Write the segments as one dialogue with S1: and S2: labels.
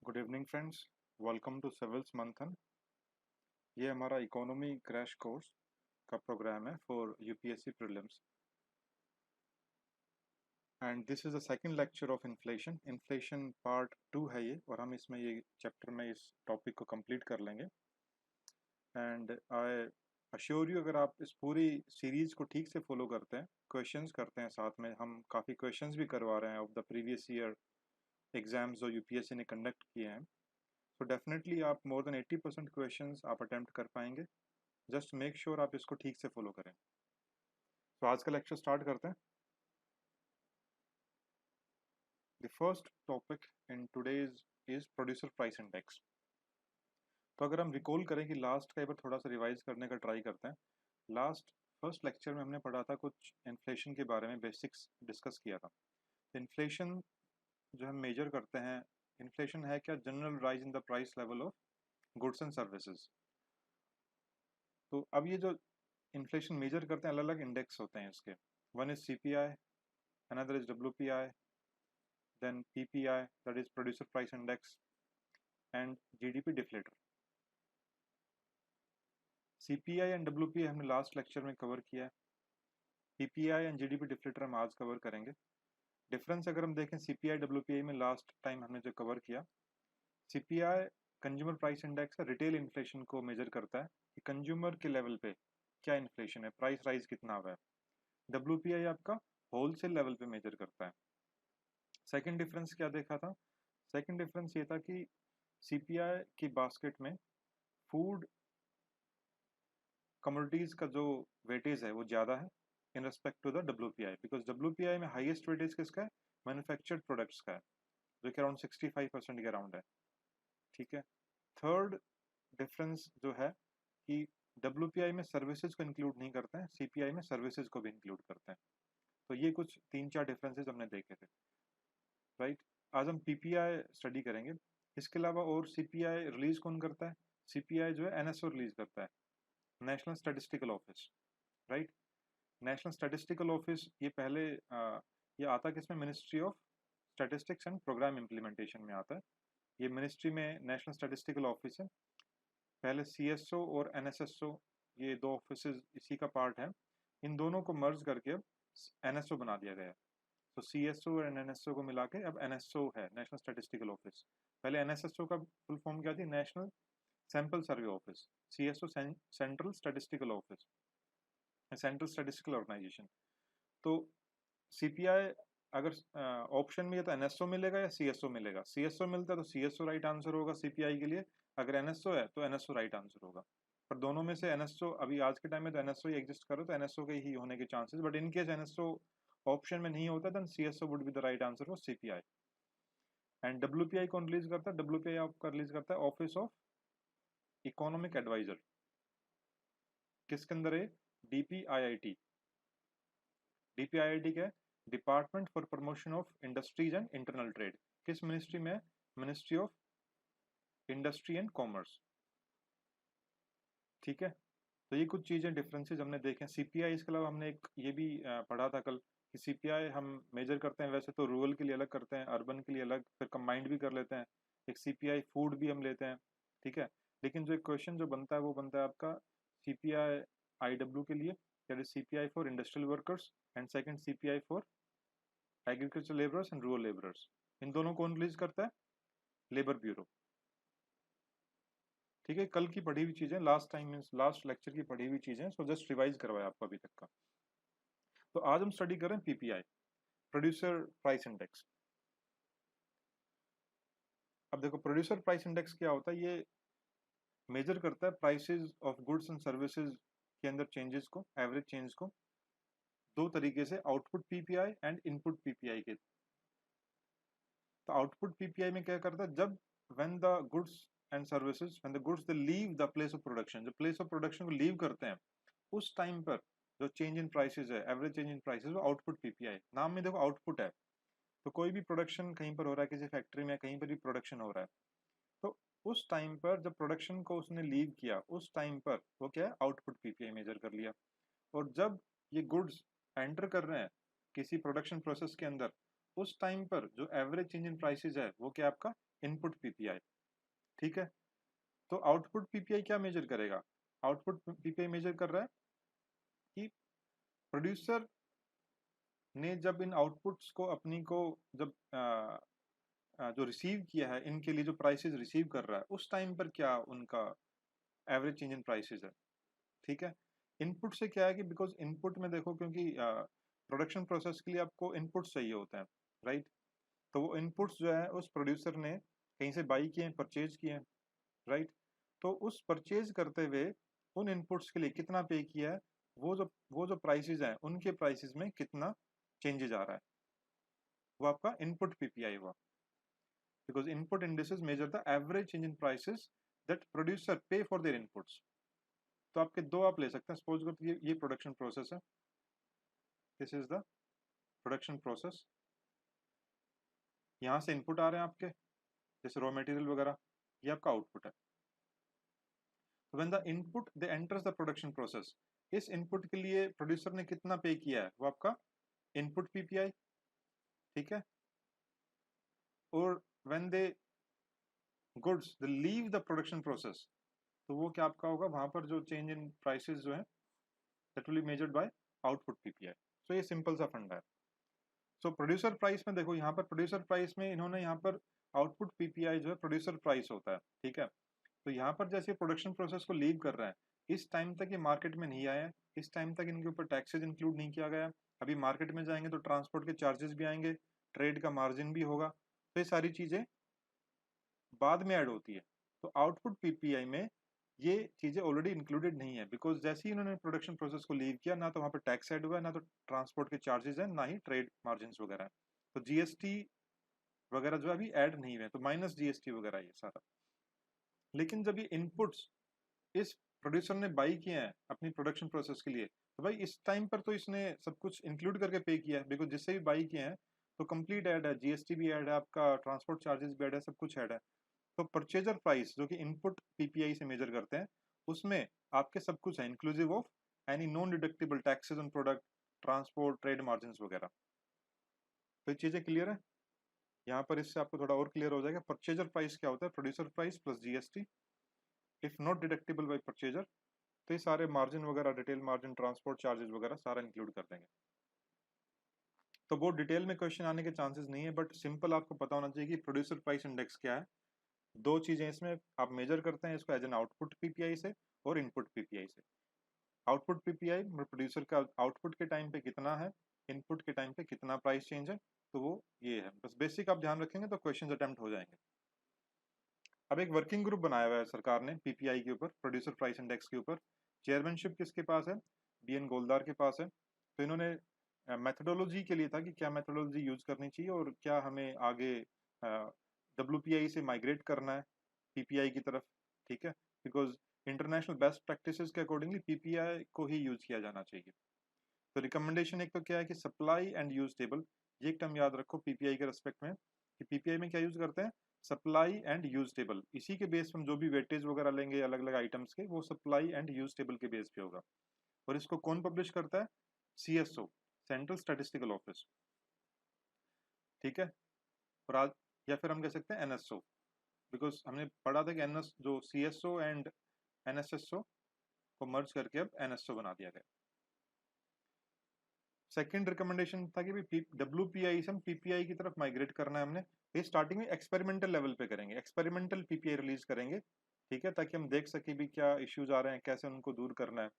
S1: Good evening friends. Welcome to civils Manthan. ये हमारा economy crash course का प्रोग्राम है for UPSC prelims and this is the second lecture of inflation. Inflation part 2 है ये, और हम इसमें ये चैप्टर में इस टॉपिक को कंप्लीट कर लेंगे। एंड आई अश्योर यू, अगर आप इस पूरी सीरीज़ को ठीक से फॉलो करते हैं, क्वेश्चंस करते हैं, साथ में हम काफ़ी क्वेश्चंस भी करवा रहे हैं of the previous year exams जो यूपीएससी ने कंडक्ट किए हैं, तो डेफिनेटली आप मोर देन 80% क्वेश्चंस आप अटेम्प्ट कर पाएंगे। जस्ट मेक श्योर आप इसको ठीक से फॉलो करें। तो आज का लेक्चर स्टार्ट करते हैं। The first topic in today's is producer price index. तो अगर हम रिकॉल करें कि लास्ट का एक बार थोड़ा सा रिवाइज करने का ट्राई करते हैं। लास्ट फर्स्ट लेक्चर में हमने पढ़ा था, कुछ इन्फ्लेशन के बारे में बेसिक्स डिस्कस किया था। इन्फ्लेशन जो हम मेजर करते हैं, इन्फ्लेशन है क्या? General rise in the price level of goods and services. तो अब ये जो इन्फ्लेशन मेजर करते हैं, अलग अलग इंडेक्स होते हैं इसके। One is CPI, another is WPI, then PPI, that is producer price index, and GDP deflator. CPI and WPI हमने लास्ट लेक्चर में कवर किया है। PPI एंड GDP deflator हम आज कवर करेंगे। डिफरेंस अगर हम देखें CPI WPI में, लास्ट टाइम हमने जो कवर किया, CPI कंज्यूमर प्राइस इंडेक्स का रिटेल इन्फ्लेशन को मेजर करता है कि कंज्यूमर के लेवल पे क्या इन्फ्लेशन है, प्राइस राइज कितना हुआ है। WPI आपका होलसेल लेवल पे मेजर करता है। सेकंड डिफरेंस क्या देखा था? सेकंड डिफरेंस ये था कि CPI की बास्केट में फूड कमोडिटीज का जो वेटेज है वो ज़्यादा है in respect to the WPI, because WPI में हाईएस्ट वेटेज किसका है? मैन्युफैक्चर्ड प्रोडक्ट्स का है, जो कि अराउंड 65% के अराउंड है। ठीक है। थर्ड डिफरेंस जो है कि WPI में सर्विसेज को इंक्लूड नहीं करते हैं, CPI में सर्विसेज को भी इंक्लूड करते हैं। तो ये कुछ 3-4 डिफरेंसेस हमने देखे थे, राइट। आज हम PPI स्टडी करेंगे। इसके अलावा और CPI रिलीज कौन करता है? CPI जो है NSO रिलीज करता है, national statistical office, right. National statistical office ये पहले ये आता है किसमें? Ministry of statistics and programme implementation में आता है। ये मिनिस्ट्री में नेशनल स्टैटिस्टिकल ऑफिस है। पहले CSO और NSSO, ये दो ऑफिस इसी का पार्ट है। इन दोनों को मर्ज करके अब NSO बना दिया गया है। तो CSO और NSO को मिला के अब NSO है, नेशनल स्टैटिस्टिकल ऑफिस। पहले NSSO का फुल फॉर्म क्या थी? National sample survey office. CSO central statistical office, central statistical organisation. तो CPI अगर ऑप्शन में, ये तो NSO मिलेगा या CSO मिलेगा। CSO मिलता है तो CSO राइट आंसर होगा CPI के लिए, अगर NSO है तो NSO राइट आंसर होगा। पर दोनों में से NSO अभी आज के टाइम में तो NSO ही एग्जिस्ट करो, तो NSO के ही होने के chances, but in case NSO option में नहीं होता then CSO would be the right answer for CPI। And WPI कौन रिलीज करता है? WPI आपका रिलीज करता है ऑफिस ऑफ इकोनॉमिक एडवाइजर। किसके अंदर है? DPIIT। DPIIT क्या है? Department for promotion of industries and internal trade. किस मिनिस्ट्री में? Ministry of industry and commerce. ठीक है। तो ये कुछ चीजें डिफरेंसेस हमने देखे। CPI, इसके अलावा हमने एक ये भी पढ़ा था कल कि CPI हम मेजर करते हैं, वैसे तो रूरल के लिए अलग करते हैं, अर्बन के लिए अलग, फिर कंबाइंड भी कर लेते हैं। एक CPI फूड भी हम लेते हैं, ठीक है। लेकिन जो एक क्वेश्चन जो बनता है वो बनता है आपका CPI IW के लिए, that is CPI for industrial workers, and second CPI for agriculture labourers and rural labourers. इन दोनों कौन रिलीज करता है? Labour bureau. ठीक है। कल की पढ़ी हुई चीजें, last time means last lecture की पढ़ी हुई चीजें, सो जस्ट रिवाइज करवाया आपको अभी तक का। तो आज हम स्टडी कर रहे हैं PPI, प्रोड्यूसर प्राइस इंडेक्स। अब देखो, प्रोड्यूसर प्राइस इंडेक्स क्या होता है? ये मेजर करता है prices of goods and services के अंदर चेंजेस को, एवरेज चेंज को, दो तरीके से, output PPI and input PPI के। तो आउटपुट PPI में क्या करता है? जब when the goods and services, when the goods they leave the place of production, जो प्लेस ऑफ प्रोडक्शन को लीव करते हैं, उस टाइम पर जो चेंज इन प्राइसेस है, एवरेज चेंज इन प्राइसेस, वो आउटपुट PPI। नाम में देखो आउटपुट है, तो कोई भी प्रोडक्शन कहीं पर हो रहा है, किसी फैक्ट्री में कहीं पर भी प्रोडक्शन हो रहा है, तो उस टाइम पर जब प्रोडक्शन को उसने लीव किया, उस टाइम पर वो क्या है? आउटपुट PPI मेजर कर लिया। और जब ये गुड्स एंटर कर रहे हैं किसी प्रोडक्शन प्रोसेस के अंदर, उस टाइम पर जो एवरेज चेंज इन प्राइसेस है वो क्या आपका इनपुट पीपीआई। ठीक है, तो आउटपुट पीपीआई क्या मेजर करेगा? आउटपुट पीपीआई मेजर कर रहा है कि प्रोड्यूसर ने जब इन आउटपुट्स को अपनी को जब जो रिसीव किया है, इनके लिए जो प्राइसेस रिसीव कर रहा है उस टाइम पर क्या उनका एवरेज चेंज इन प्राइसेस है। ठीक है, इनपुट से क्या है कि बिकॉज इनपुट में देखो, क्योंकि प्रोडक्शन प्रोसेस के लिए आपको इनपुट्स चाहिए होते हैं, राइट? तो वो इनपुट्स जो है उस प्रोड्यूसर ने कहीं से बाई किए हैं, परचेज किए हैं, राइट? तो उस परचेज करते हुए उन इनपुट्स के लिए कितना पे किया है, वो जो प्राइसेस हैं उनके प्राइसेस में कितना चेंजेस आ रहा है, वो आपका इनपुट पीपीआई हुआ। Because input indices measure the average change in prices that producer पे फॉर देयर इनपुट्स। तो आपके दो आप ले सकते हैं, सपोज करो ये प्रोडक्शन प्रोसेस है, this is the production process. यहाँ से इनपुट आ रहे हैं आपके, जैसे रॉ मटेरियल वगैरह, ये आपका आउटपुट है। तो when the input they enters the production process, इस इनपुट के लिए प्रोड्यूसर ने कितना पे किया है, वो आपका इनपुट पीपीआई। ठीक है, और when they goods they leave the production process, तो वो क्या आपका होगा, वहां पर जो चेंज इन प्राइसेस जो है that will be measured by output PPI. So ये सिंपल सा फंडा है। सो प्रोड्यूसर प्राइस में देखो, यहाँ पर प्रोड्यूसर प्राइस में इन्होंने यहाँ पर आउटपुट पीपीआई जो है प्रोड्यूसर प्राइस होता है। ठीक है, तो यहाँ पर जैसे प्रोडक्शन प्रोसेस को लीव कर रहे हैं, इस टाइम तक ये मार्केट में नहीं आया है, इस टाइम तक इनके ऊपर टैक्सेस इंक्लूड नहीं किया गया है। अभी मार्केट में जाएंगे तो ट्रांसपोर्ट के चार्जेस भी आएंगे, ट्रेड का मार्जिन भी होगा, तो ये सारी चीजें बाद में ऐड होती है। तो आउटपुट पीपीआई में ये चीजें ऑलरेडी इंक्लूडेड नहीं है, बिकॉज जैसे ही इन्होंने प्रोडक्शन प्रोसेस को लीव किया, ना तो वहाँ पर टैक्स ऐड हुआ है, ना तो ट्रांसपोर्ट के चार्जेस हैं, ना ही ट्रेड मार्जिन वगैरह है। तो जीएसटी वगैरह जो अभी ऐड नहीं हुए, तो माइनस जीएसटी वगैरह ये सारा। लेकिन जब ये इनपुट्स इस प्रोड्यूसर ने बाई किए हैं अपनी प्रोडक्शन प्रोसेस के लिए, तो भाई इस टाइम पर तो इसने सब कुछ इंक्लूड करके पे किया है, बिकॉज जिससे भी बाई किए हैं तो कंप्लीट ऐड है, जीएसटी भी ऐड है, आपका ट्रांसपोर्ट चार्जेस भी ऐड है, सब कुछ ऐड है। तो परचेजर प्राइस जो कि इनपुट पीपीआई से मेजर करते हैं, उसमें आपके सब कुछ है, inclusive of any non deductible taxes on product, transport, trade margin वगैरह। तो ये चीजें क्लियर है? यहाँ पर इससे आपको थोड़ा और क्लियर हो जाएगा परचेजर प्राइस क्या होता है, producer price plus GST if not deductible by purchaser. तो ये सारे मार्जिन वगैरह, डिटेल मार्जिन, ट्रांसपोर्ट चार्जेस वगैरह सारा इंक्लूड कर देंगे। तो वो डिटेल में क्वेश्चन आने के चांसेस नहीं है, बट सिंपल आपको पता होना चाहिए कि प्रोड्यूसर प्राइस इंडेक्स क्या है। दो चीजें इसमें आप मेजर करते हैं इसको, एज एन आउटपुट पीपीआई से और इनपुट पीपीआई से। आउटपुट पीपीआई प्रोड्यूसर का आउटपुट के टाइम पे कितना है, इनपुट के टाइम पे कितना प्राइस चेंज है, तो वो ये है। बस बेसिक आप ध्यान रखेंगे तो क्वेश्चन अटेम्प्ट हो जाएंगे। अब एक वर्किंग ग्रुप बनाया हुआ है सरकार ने पीपीआई के ऊपर, प्रोड्यूसर प्राइस इंडेक्स के ऊपर। चेयरमैनशिप किसके पास है? बीएन गोलदार के पास है। तो इन्होंने मेथोडोलॉजी के लिए था कि क्या मेथोडोलॉजी यूज करनी चाहिए और क्या हमें आगे डब्ल्यूपीआई से माइग्रेट करना है पीपीआई की तरफ। ठीक है, बिकॉज इंटरनेशनल बेस्ट प्रैक्टिसेस के अकॉर्डिंगली पीपीआई को ही यूज किया जाना चाहिए। तो रिकमेंडेशन एक तो क्या है कि सप्लाई एंड यूज टेबल, ये एक टर्म याद रखो पीपीआई के रेस्पेक्ट में, कि पीपीआई में क्या यूज करते हैं, सप्लाई एंड यूज टेबल। इसी के बेस पर हम जो भी वेटेज वगैरह लेंगे अलग अलग आइटम्स के, वो सप्लाई एंड यूज टेबल के बेस पे होगा। और इसको कौन पब्लिश करता है? CSO, central statistical office. ठीक है, और आज या फिर हम कह सकते हैं एनएसओ, बिकॉज हमने पढ़ा था कि एनएस जो सीएसओ एंड एनएसएसओ को मर्ज करके अब एनएसओ बना दिया गया। सेकंड रिकमेंडेशन था कि डब्ल्यूपीआई से हम पीपीआई की तरफ माइग्रेट करना है हमने। ये स्टार्टिंग में एक्सपेरिमेंटल लेवल पे करेंगे, एक्सपेरिमेंटल पीपीआई रिलीज करेंगे। ठीक है, ताकि हम देख सके भी क्या इश्यूज आ रहे हैं, कैसे उनको दूर करना है।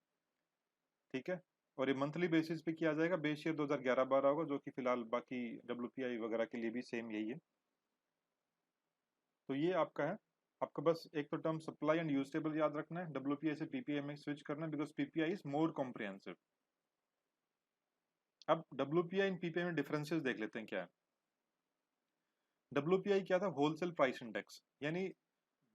S1: ठीक है, और ये मंथली बेसिस पे किया जाएगा, बेस ईयर 2011-12 होगा, जो कि फिलहाल बाकी डब्ल्यूपीआई वगैरह के लिए भी सेम यही है। तो ये आपका है, आपका बस एक तो term supply and use table याद रखना है, डब्ल्यूपीआई से पीपीआई में स्विच करना है, because PPI is more comprehensive. अब डब्ल्यूपीआई एंड पीपीआई में डिफरेंसेस देख लेते हैं क्या है। डब्ल्यूपीआई क्या था? होलसेल प्राइस इंडेक्स, यानी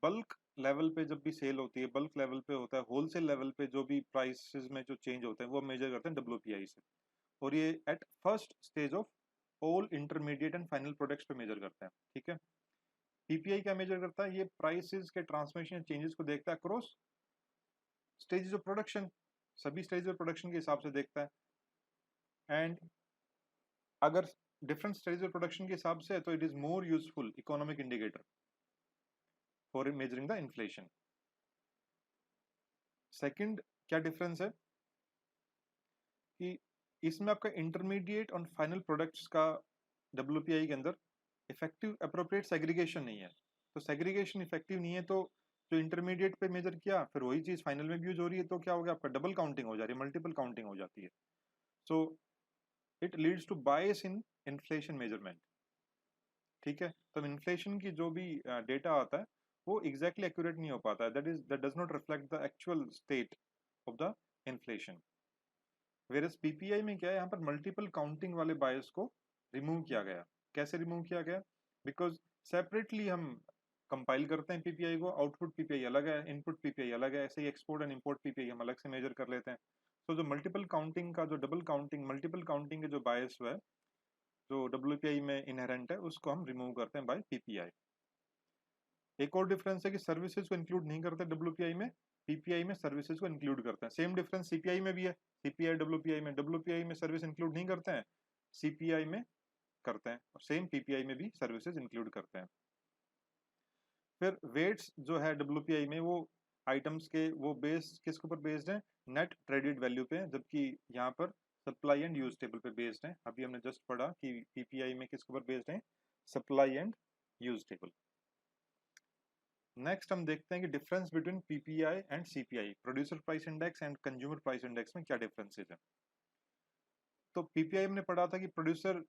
S1: बल्क लेवल पे जब भी सेल होती है, बल्क लेवल पे होता है, होलसेल लेवल पे जो भी प्राइसेस में जो चेंज होते हैं वो मेजर करते हैं डब्ल्यूपीआई से। और ये at first stage of all intermediate and final products पे मेजर करते हैं। ठीक है, पीपीआई क्या मेजर करता है? ये प्राइसेस के ट्रांसमिशन चेंजेस को देखता है अक्रॉस स्टेजेस ऑफ प्रोडक्शन, सभी स्टेज ऑफ प्रोडक्शन के हिसाब से देखता है। एंड अगर डिफरेंट स्टेज ऑफ प्रोडक्शन के हिसाब से है तो it is more useful economic indicator for measuring the inflation. Second क्या डिफरेंस है कि इसमें आपका इंटरमीडिएट और फाइनल प्रोडक्ट्स का डब्ल्यूपीआई के अंदर इफेक्टिव अप्रोप्रिएट सेग्रीगेशन नहीं है। तो सेग्रीगेशन इफेक्टिव नहीं है तो जो इंटरमीडिएट पे मेजर किया फिर वही चीज फाइनल में भी यूज हो रही है तो क्या हो गया आपका डबल काउंटिंग हो जा रही है, मल्टीपल काउंटिंग हो जाती है। So it leads to bias in inflation measurement. ठीक है, तो इन्फ्लेशन की जो भी डेटा आता है वो एग्जैक्टली एक्यूरेट नहीं हो पाता है, that does not reflect the actual state of the inflation. Versus PPI में क्या है, यहाँ पर मल्टीपल काउंटिंग वाले बायस को रिमूव किया गया। कैसे रिमूव किया गया? बिकॉज सेपरेटली हम कंपाइल करते हैं पीपीआई को, आउटपुट पीपीआई अलग है, इनपुट पीपीआई अलग है, ऐसे ही एक्सपोर्ट एंड इंपोर्ट पीपीआई हम अलग से मेजर कर लेते हैं। तो जो मल्टीपल काउंटिंग का जो डबल काउंटिंग मल्टीपल काउंटिंग के जो बायस है जो डब्ल्यूपीआई में इनहेरेंट है उसको हम रिमूव करते हैं बाय पीपीआई। एक और डिफरेंस है कि सर्विसेज को इंक्लूड नहीं करते डब्ल्यूपीआई में, पीपीआई में सर्विसेज को इंक्लूड करते हैं। सेम डिफरेंस सीपीआई में भी है, सीपीआई डब्ल्यूपीआई में सर्विस इंक्लूड नहीं करते हैं, सीपीआई में करते हैं, और सेम पीपीआई में भी सर्विसेज इंक्लूड करते हैं। फिर वेट्स जो है डब्ल्यूपीआई में वो आइटम्स के वो बेस किसके ऊपर बेस्ड है? नेट ट्रेडेड वैल्यू पे, जबकि यहाँ पर सप्लाई एंड यूज टेबल पे बेस्ड है। अभी हमने जस्ट पढ़ा कि पीपीआई में किसके ऊपर बेस्ड है? Supply and use table. Next हम देखते हैं कि difference between PPI and CPI, producer price index and consumer price index में क्या डिफरेंसेस है। तो पीपीआई हमने पढ़ा था कि प्रोड्यूसर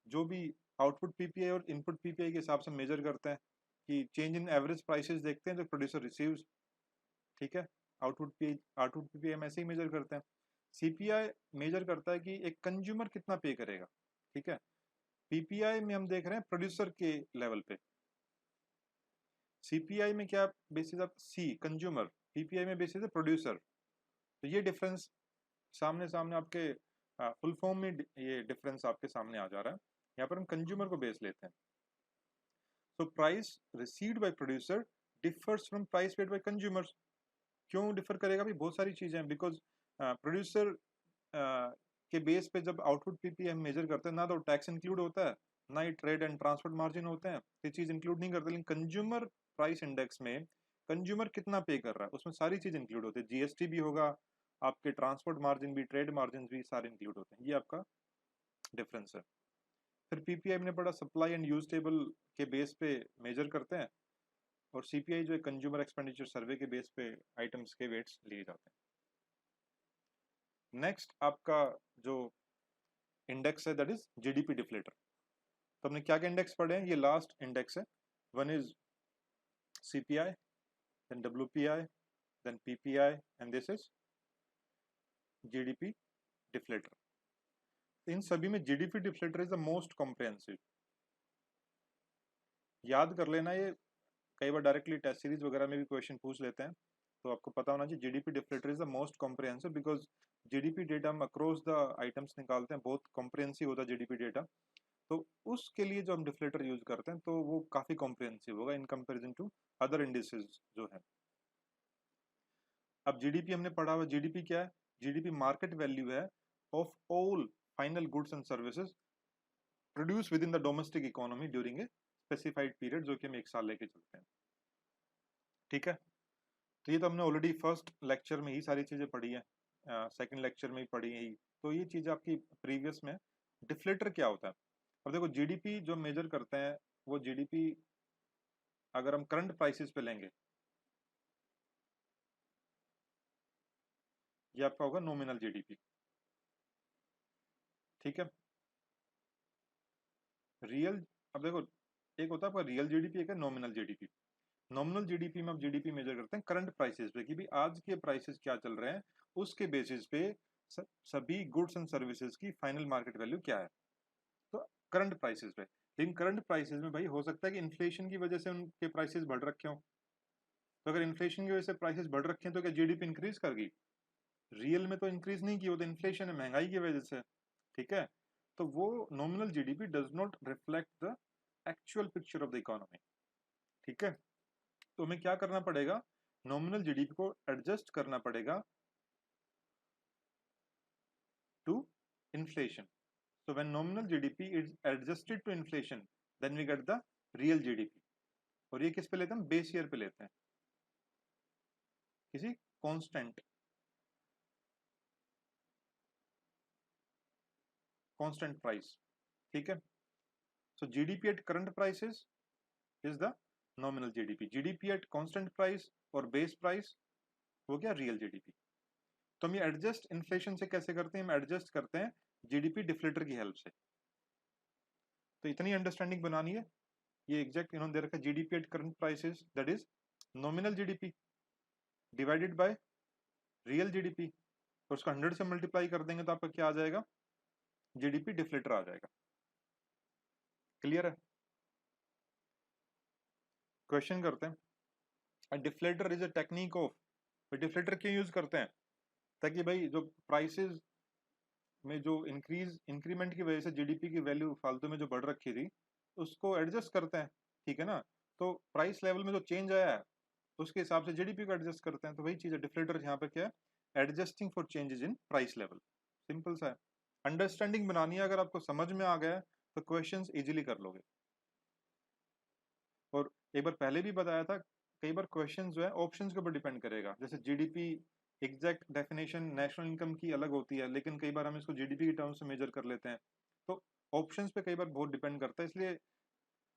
S1: जो भी आउटपुट पीपीआई और इनपुट पीपीआई के हिसाब से मेजर करते हैं कि चेंज इन एवरेज प्राइसेस देखते हैं जो प्रोड्यूसर रिसीव्स। ठीक है, आउटपुट पीपीआई हम ऐसे ही मेजर करते हैं। सीपीआई मेजर करता है कि एक कंज्यूमर कितना पे करेगा। ठीक है, पीपीआई में हम देख रहे हैं प्रोड्यूसर के लेवल पे, सीपीआई में क्या बेसिस ऑफ सी कंज्यूमर, पीपीआई में बेसिस है प्रोड्यूसर। तो ये डिफरेंस सामने सामने आपके फुल फॉर्म में ये डिफरेंस आपके सामने आ जा रहा है। यहाँ पर हम कंज्यूमर को बेस लेते हैं। So price received by producer differs from price paid by consumers. क्यों डिफर करेगा भाई? बहुत सारी चीजें हैं। बिकॉज प्रोड्यूसर के बेस पे जब आउटपुट पीपी हम मेजर करते हैं ना तो टैक्स इंक्लूड होता है ना ही ट्रेड एंड ट्रांसपोर्ट मार्जिन होते हैं, ये चीज इंक्लूड नहीं करते। लेकिन कंज्यूमर प्राइस इंडेक्स में कंज्यूमर कितना पे कर रहा है उसमें सारी चीज इंक्लूड होती है, जीएसटी भी होगा, आपके ट्रांसपोर्ट मार्जिन भी, ट्रेड मार्जिन भी सारे इंक्लूड होते हैं। ये आपका डिफरेंस है। फिर पीपीआई ने पढ़ा सप्लाई एंड यूज टेबल के बेस पे मेजर करते हैं, और सीपीआई जो है कंज्यूमर एक्सपेंडिचर सर्वे के बेस पे आइटम्स के वेट्स लिए जाते हैं। नेक्स्ट आपका जो इंडेक्स है दैट इज जीडीपी डिफ्लेटर। तो हमने क्या क्या इंडेक्स पढ़े हैं? ये लास्ट इंडेक्स है। One is CPI, then WPI, then PPI and this is GDP deflator. इन सभी में GDP deflator is the most comprehensive. याद कर लेना, ये कई बार डायरेक्टली टेस्ट सीरीज वगैरह में भी क्वेश्चन पूछ लेते हैं, तो आपको पता होना चाहिए GDP deflator is the most comprehensive. Because GDP data हम अक्रॉस द आइटम्स निकालते हैं, बहुत कॉम्प्रिहेंसिव होता है जीडीपी डेटा। तो उसके लिए जो हम डिफ्लेटर यूज करते हैं तो वो काफी कॉम्प्रिहेंसिव होगा in comparison to other indices जो है। अब जीडीपी हमने पढ़ा हुआ, जीडीपी क्या है? जीडीपी मार्केट वैल्यू है of all final goods and services produce with in the domestic economy during a specified period, जो कि हम एक साल लेके चलते हैं। ठीक है, तो ये तो हमने ऑलरेडी फर्स्ट लेक्चर में ही सारी चीजें पढ़ी है, सेकंड लेक्चर में ही पढ़ी है ही। तो ये चीज आपकी प्रीवियस में। डिफ्लेटर क्या होता है? अब देखो जीडीपी जो मेजर करते हैं वो जीडीपी अगर हम करंट प्राइसेस पे लेंगे, ये आपका होगा नॉमिनल जीडीपी। ठीक है, रियल, अब देखो एक होता है आपका रियल जीडीपी, एक है नॉमिनल जीडीपी। नॉमिनल जीडीपी में आप जीडीपी मेजर करते हैं करंट प्राइसेस पे कि भी आज के प्राइसेस क्या चल रहे हैं, उसके बेसिस पे सभी गुड्स एंड सर्विसेज की फाइनल मार्केट वैल्यू क्या है, तो करंट प्राइसेस पे। लेकिन करंट प्राइसेस में भाई हो सकता है कि इन्फ्लेशन की वजह से उनके प्राइसेस बढ़ रखे हो। तो अगर इन्फ्लेशन की वजह से प्राइसेस बढ़ रखे हैं तो क्या जीडीपी इंक्रीज कर गई? रियल में तो इंक्रीज नहीं की, वो तो इन्फ्लेशन है, महंगाई की वजह से। ठीक है, तो वो nominal GDP does not reflect the actual picture of the economy. ठीक है, तो हमें क्या करना पड़ेगा? नॉमिनल जीडीपी को एडजस्ट करना पड़ेगा to inflation. So when nominal GDP is adjusted to inflation, then we get the real GDP. और ये किस पे लेते हैं? बेस ईयर पे लेते हैं, किसी कांस्टेंट प्राइस, ठीक है. So GDP at current prices is the nominal GDP. GDP at constant price और बेस प्राइस हो गया रियल GDP. तो हम ये एडजस्ट इन्फ्लेशन से कैसे करते हैं? हम एडजस्ट करते हैं जीडीपी डिफ्लेटर की हेल्प से. तो इतनी अंडरस्टैंडिंग बनानी है. ये एग्जैक्ट इन्होंने दे रखा है GDP at current prices, that is nominal GDP divided by real GDP, और उसको 100 से मल्टीप्लाई कर देंगे तो आपका क्या आ जाएगा? जीडीपी डिफ्लेटर आ जाएगा. क्लियर है? क्वेश्चन करते हैं. Deflator is a technique of. Deflator क्यों यूज करते हैं? ताकि भाई जो प्राइसेस में जो इंक्रीमेंट की वजह से जीडीपी की वैल्यू फालतू में जो बढ़ रखी थी उसको एडजस्ट करते हैं, ठीक है ना. तो प्राइस लेवल में जो चेंज आया है उसके हिसाब से जीडीपी को एडजस्ट करते हैं. तो वही चीज है डिफ्लेटर यहाँ पे क्या है? Adjusting for changes in price level. Simple सा है. अंडरस्टैंडिंग बनानी है. अगर आपको समझ में आ गया तो क्वेश्चंस इजीली कर लोगे. और एक बार पहले भी बताया था, कई बार क्वेश्चन जो है ऑप्शंस के ऊपर डिपेंड करेगा. जैसे GDP exact definition national income की अलग होती है, लेकिन कई बार हम इसको जीडीपी की टर्म्स में मेजर कर लेते हैं. तो ऑप्शंस पे कई बार बहुत डिपेंड करता है. इसलिए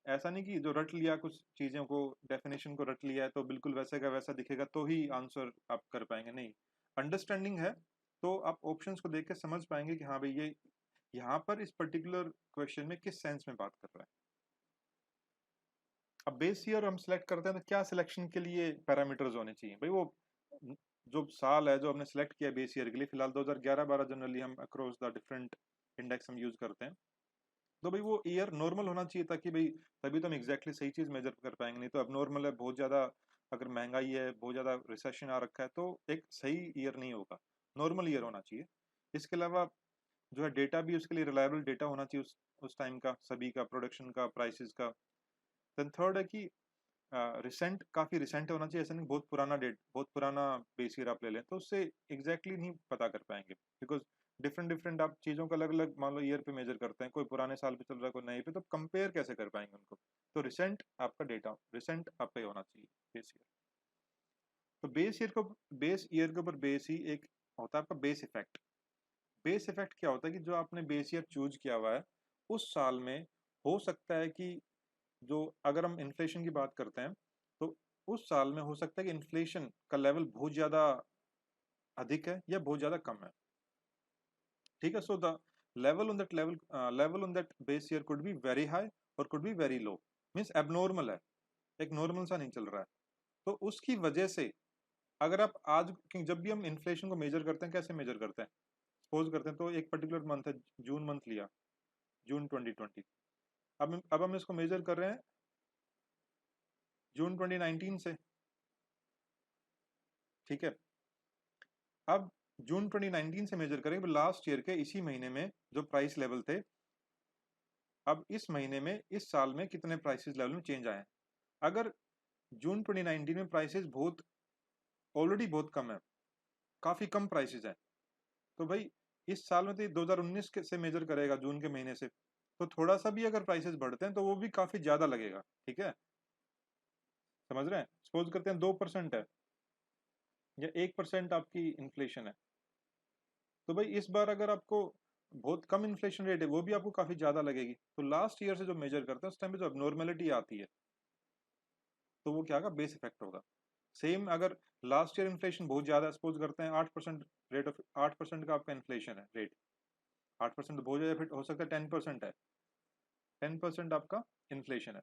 S1: ऐसा नहीं कि जो रट लिया कुछ चीज़ों को, डेफिनेशन को रट लिया है तो बिल्कुल वैसे का वैसा दिखेगा तो ही आंसर आप कर पाएंगे. नहीं, अंडरस्टैंडिंग है तो आप ऑप्शंस को देख के समझ पाएंगे कि हाँ भाई ये यहाँ पर इस पर्टिकुलर क्वेश्चन में किस सेंस में बात कर रहा है. अब बेस ईयर हम सिलेक्ट करते हैं तो क्या सिलेक्शन के लिए पैरामीटर्स होने चाहिए भाई? वो जो साल है जो हमने सिलेक्ट किया बेस ईयर के लिए, फिलहाल 2011-12 जनरली हम अक्रॉस द डिफरेंट इंडेक्स हम यूज करते हैं. तो भाई वो ईयर नॉर्मल होना चाहिए ताकि भाई तभी तो हम एग्जैक्टली सही चीज मेजर कर पाएंगे. नहीं तो अब नॉर्मल है, बहुत ज्यादा अगर महंगाई है, बहुत ज्यादा रिसेशन आ रखा है तो एक सही ईयर नहीं होगा. नॉर्मल ईयर होना चाहिए. इसके अलावा जो है डेटा भी उसके लिए रिलायबल डेटा होना चाहिए उस टाइम का, सभी का, प्रोडक्शन का, प्राइसेस का. देन थर्ड है कि रिसेंट, काफी रिसेंट होना चाहिए. ऐसा नहीं बहुत पुराना डेट, बहुत पुराना बेस ईयर आप ले लें तो उससे एग्जैक्टली नहीं पता कर पाएंगे. बिकॉज डिफरेंट डिफरेंट आप चीज़ों को अलग अलग मान लो ईयर पे मेजर करते हैं. कोई पुराने साल पे चल रहा है, कोई नए पे, तो कंपेयर कैसे कर पाएंगे उनको? तो रिसेंट आपका डेटा, रिसेंट आपका ही होना चाहिए बेस ईयर. तो बेस ईयर के ऊपर बेस ही एक होता है आपका बेस इफेक्ट. बेस इफेक्ट क्या होता है कि जो आपने बेस ईयर चूज किया हुआ है उस साल में हो सकता है कि जो, अगर हम इन्फ्लेशन की बात करते हैं तो उस साल में हो सकता है कि इन्फ्लेशन का लेवल बहुत ज्यादा अधिक है या बहुत ज्यादा कम है. ठीक है. So the level on that base year could be very high और could be very low. Means abnormal है, एक नॉर्मल सा नहीं चल रहा है. तो उसकी वजह से अगर आप आज, क्योंकि जब भी हम इन्फ्लेशन को मेजर करते हैं कैसे मेजर करते हैं? सपोज करते हैं तो एक पर्टिकुलर मंथ है, जून मंथ लिया, जून 2020. अब हम इसको मेजर कर रहे हैं जून 2019 से. ठीक है. अब जून 2019 से मेजर करेंगे लास्ट ईयर के इसी महीने में जो प्राइस लेवल थे. अब इस महीने में, इस साल में कितने प्राइसेस लेवल में चेंज आए हैं? अगर जून 2019 में प्राइसेस बहुत, ऑलरेडी बहुत कम है, काफी कम प्राइसेस हैं, तो भाई इस साल में तो 2019 से मेजर करेगा जून के महीने से, तो थोड़ा सा भी अगर प्राइसेस बढ़ते हैं तो वो भी काफी ज्यादा लगेगा. ठीक है, समझ रहे हैं? सपोज करते हैं 2% है या 1% आपकी इन्फ्लेशन है, तो भाई इस बार अगर आपको बहुत कम इन्फ्लेशन रेट है वो भी आपको काफी ज्यादा लगेगी. तो लास्ट ईयर से जो मेजर करते हैं उस टाइम पे जो अबनॉर्मेलिटी आती है तो वो क्या होगा? बेस इफेक्ट होगा. सेम अगर लास्ट ईयर इन्फ्लेशन बहुत ज्यादा, सपोज करते हैं 8% रेट ऑफ, 8% का आपका इन्फ्लेशन है रेट, 8% तो बहुत ज्यादा, फिर हो सकता है 10% है, 10% आपका इन्फ्लेशन है.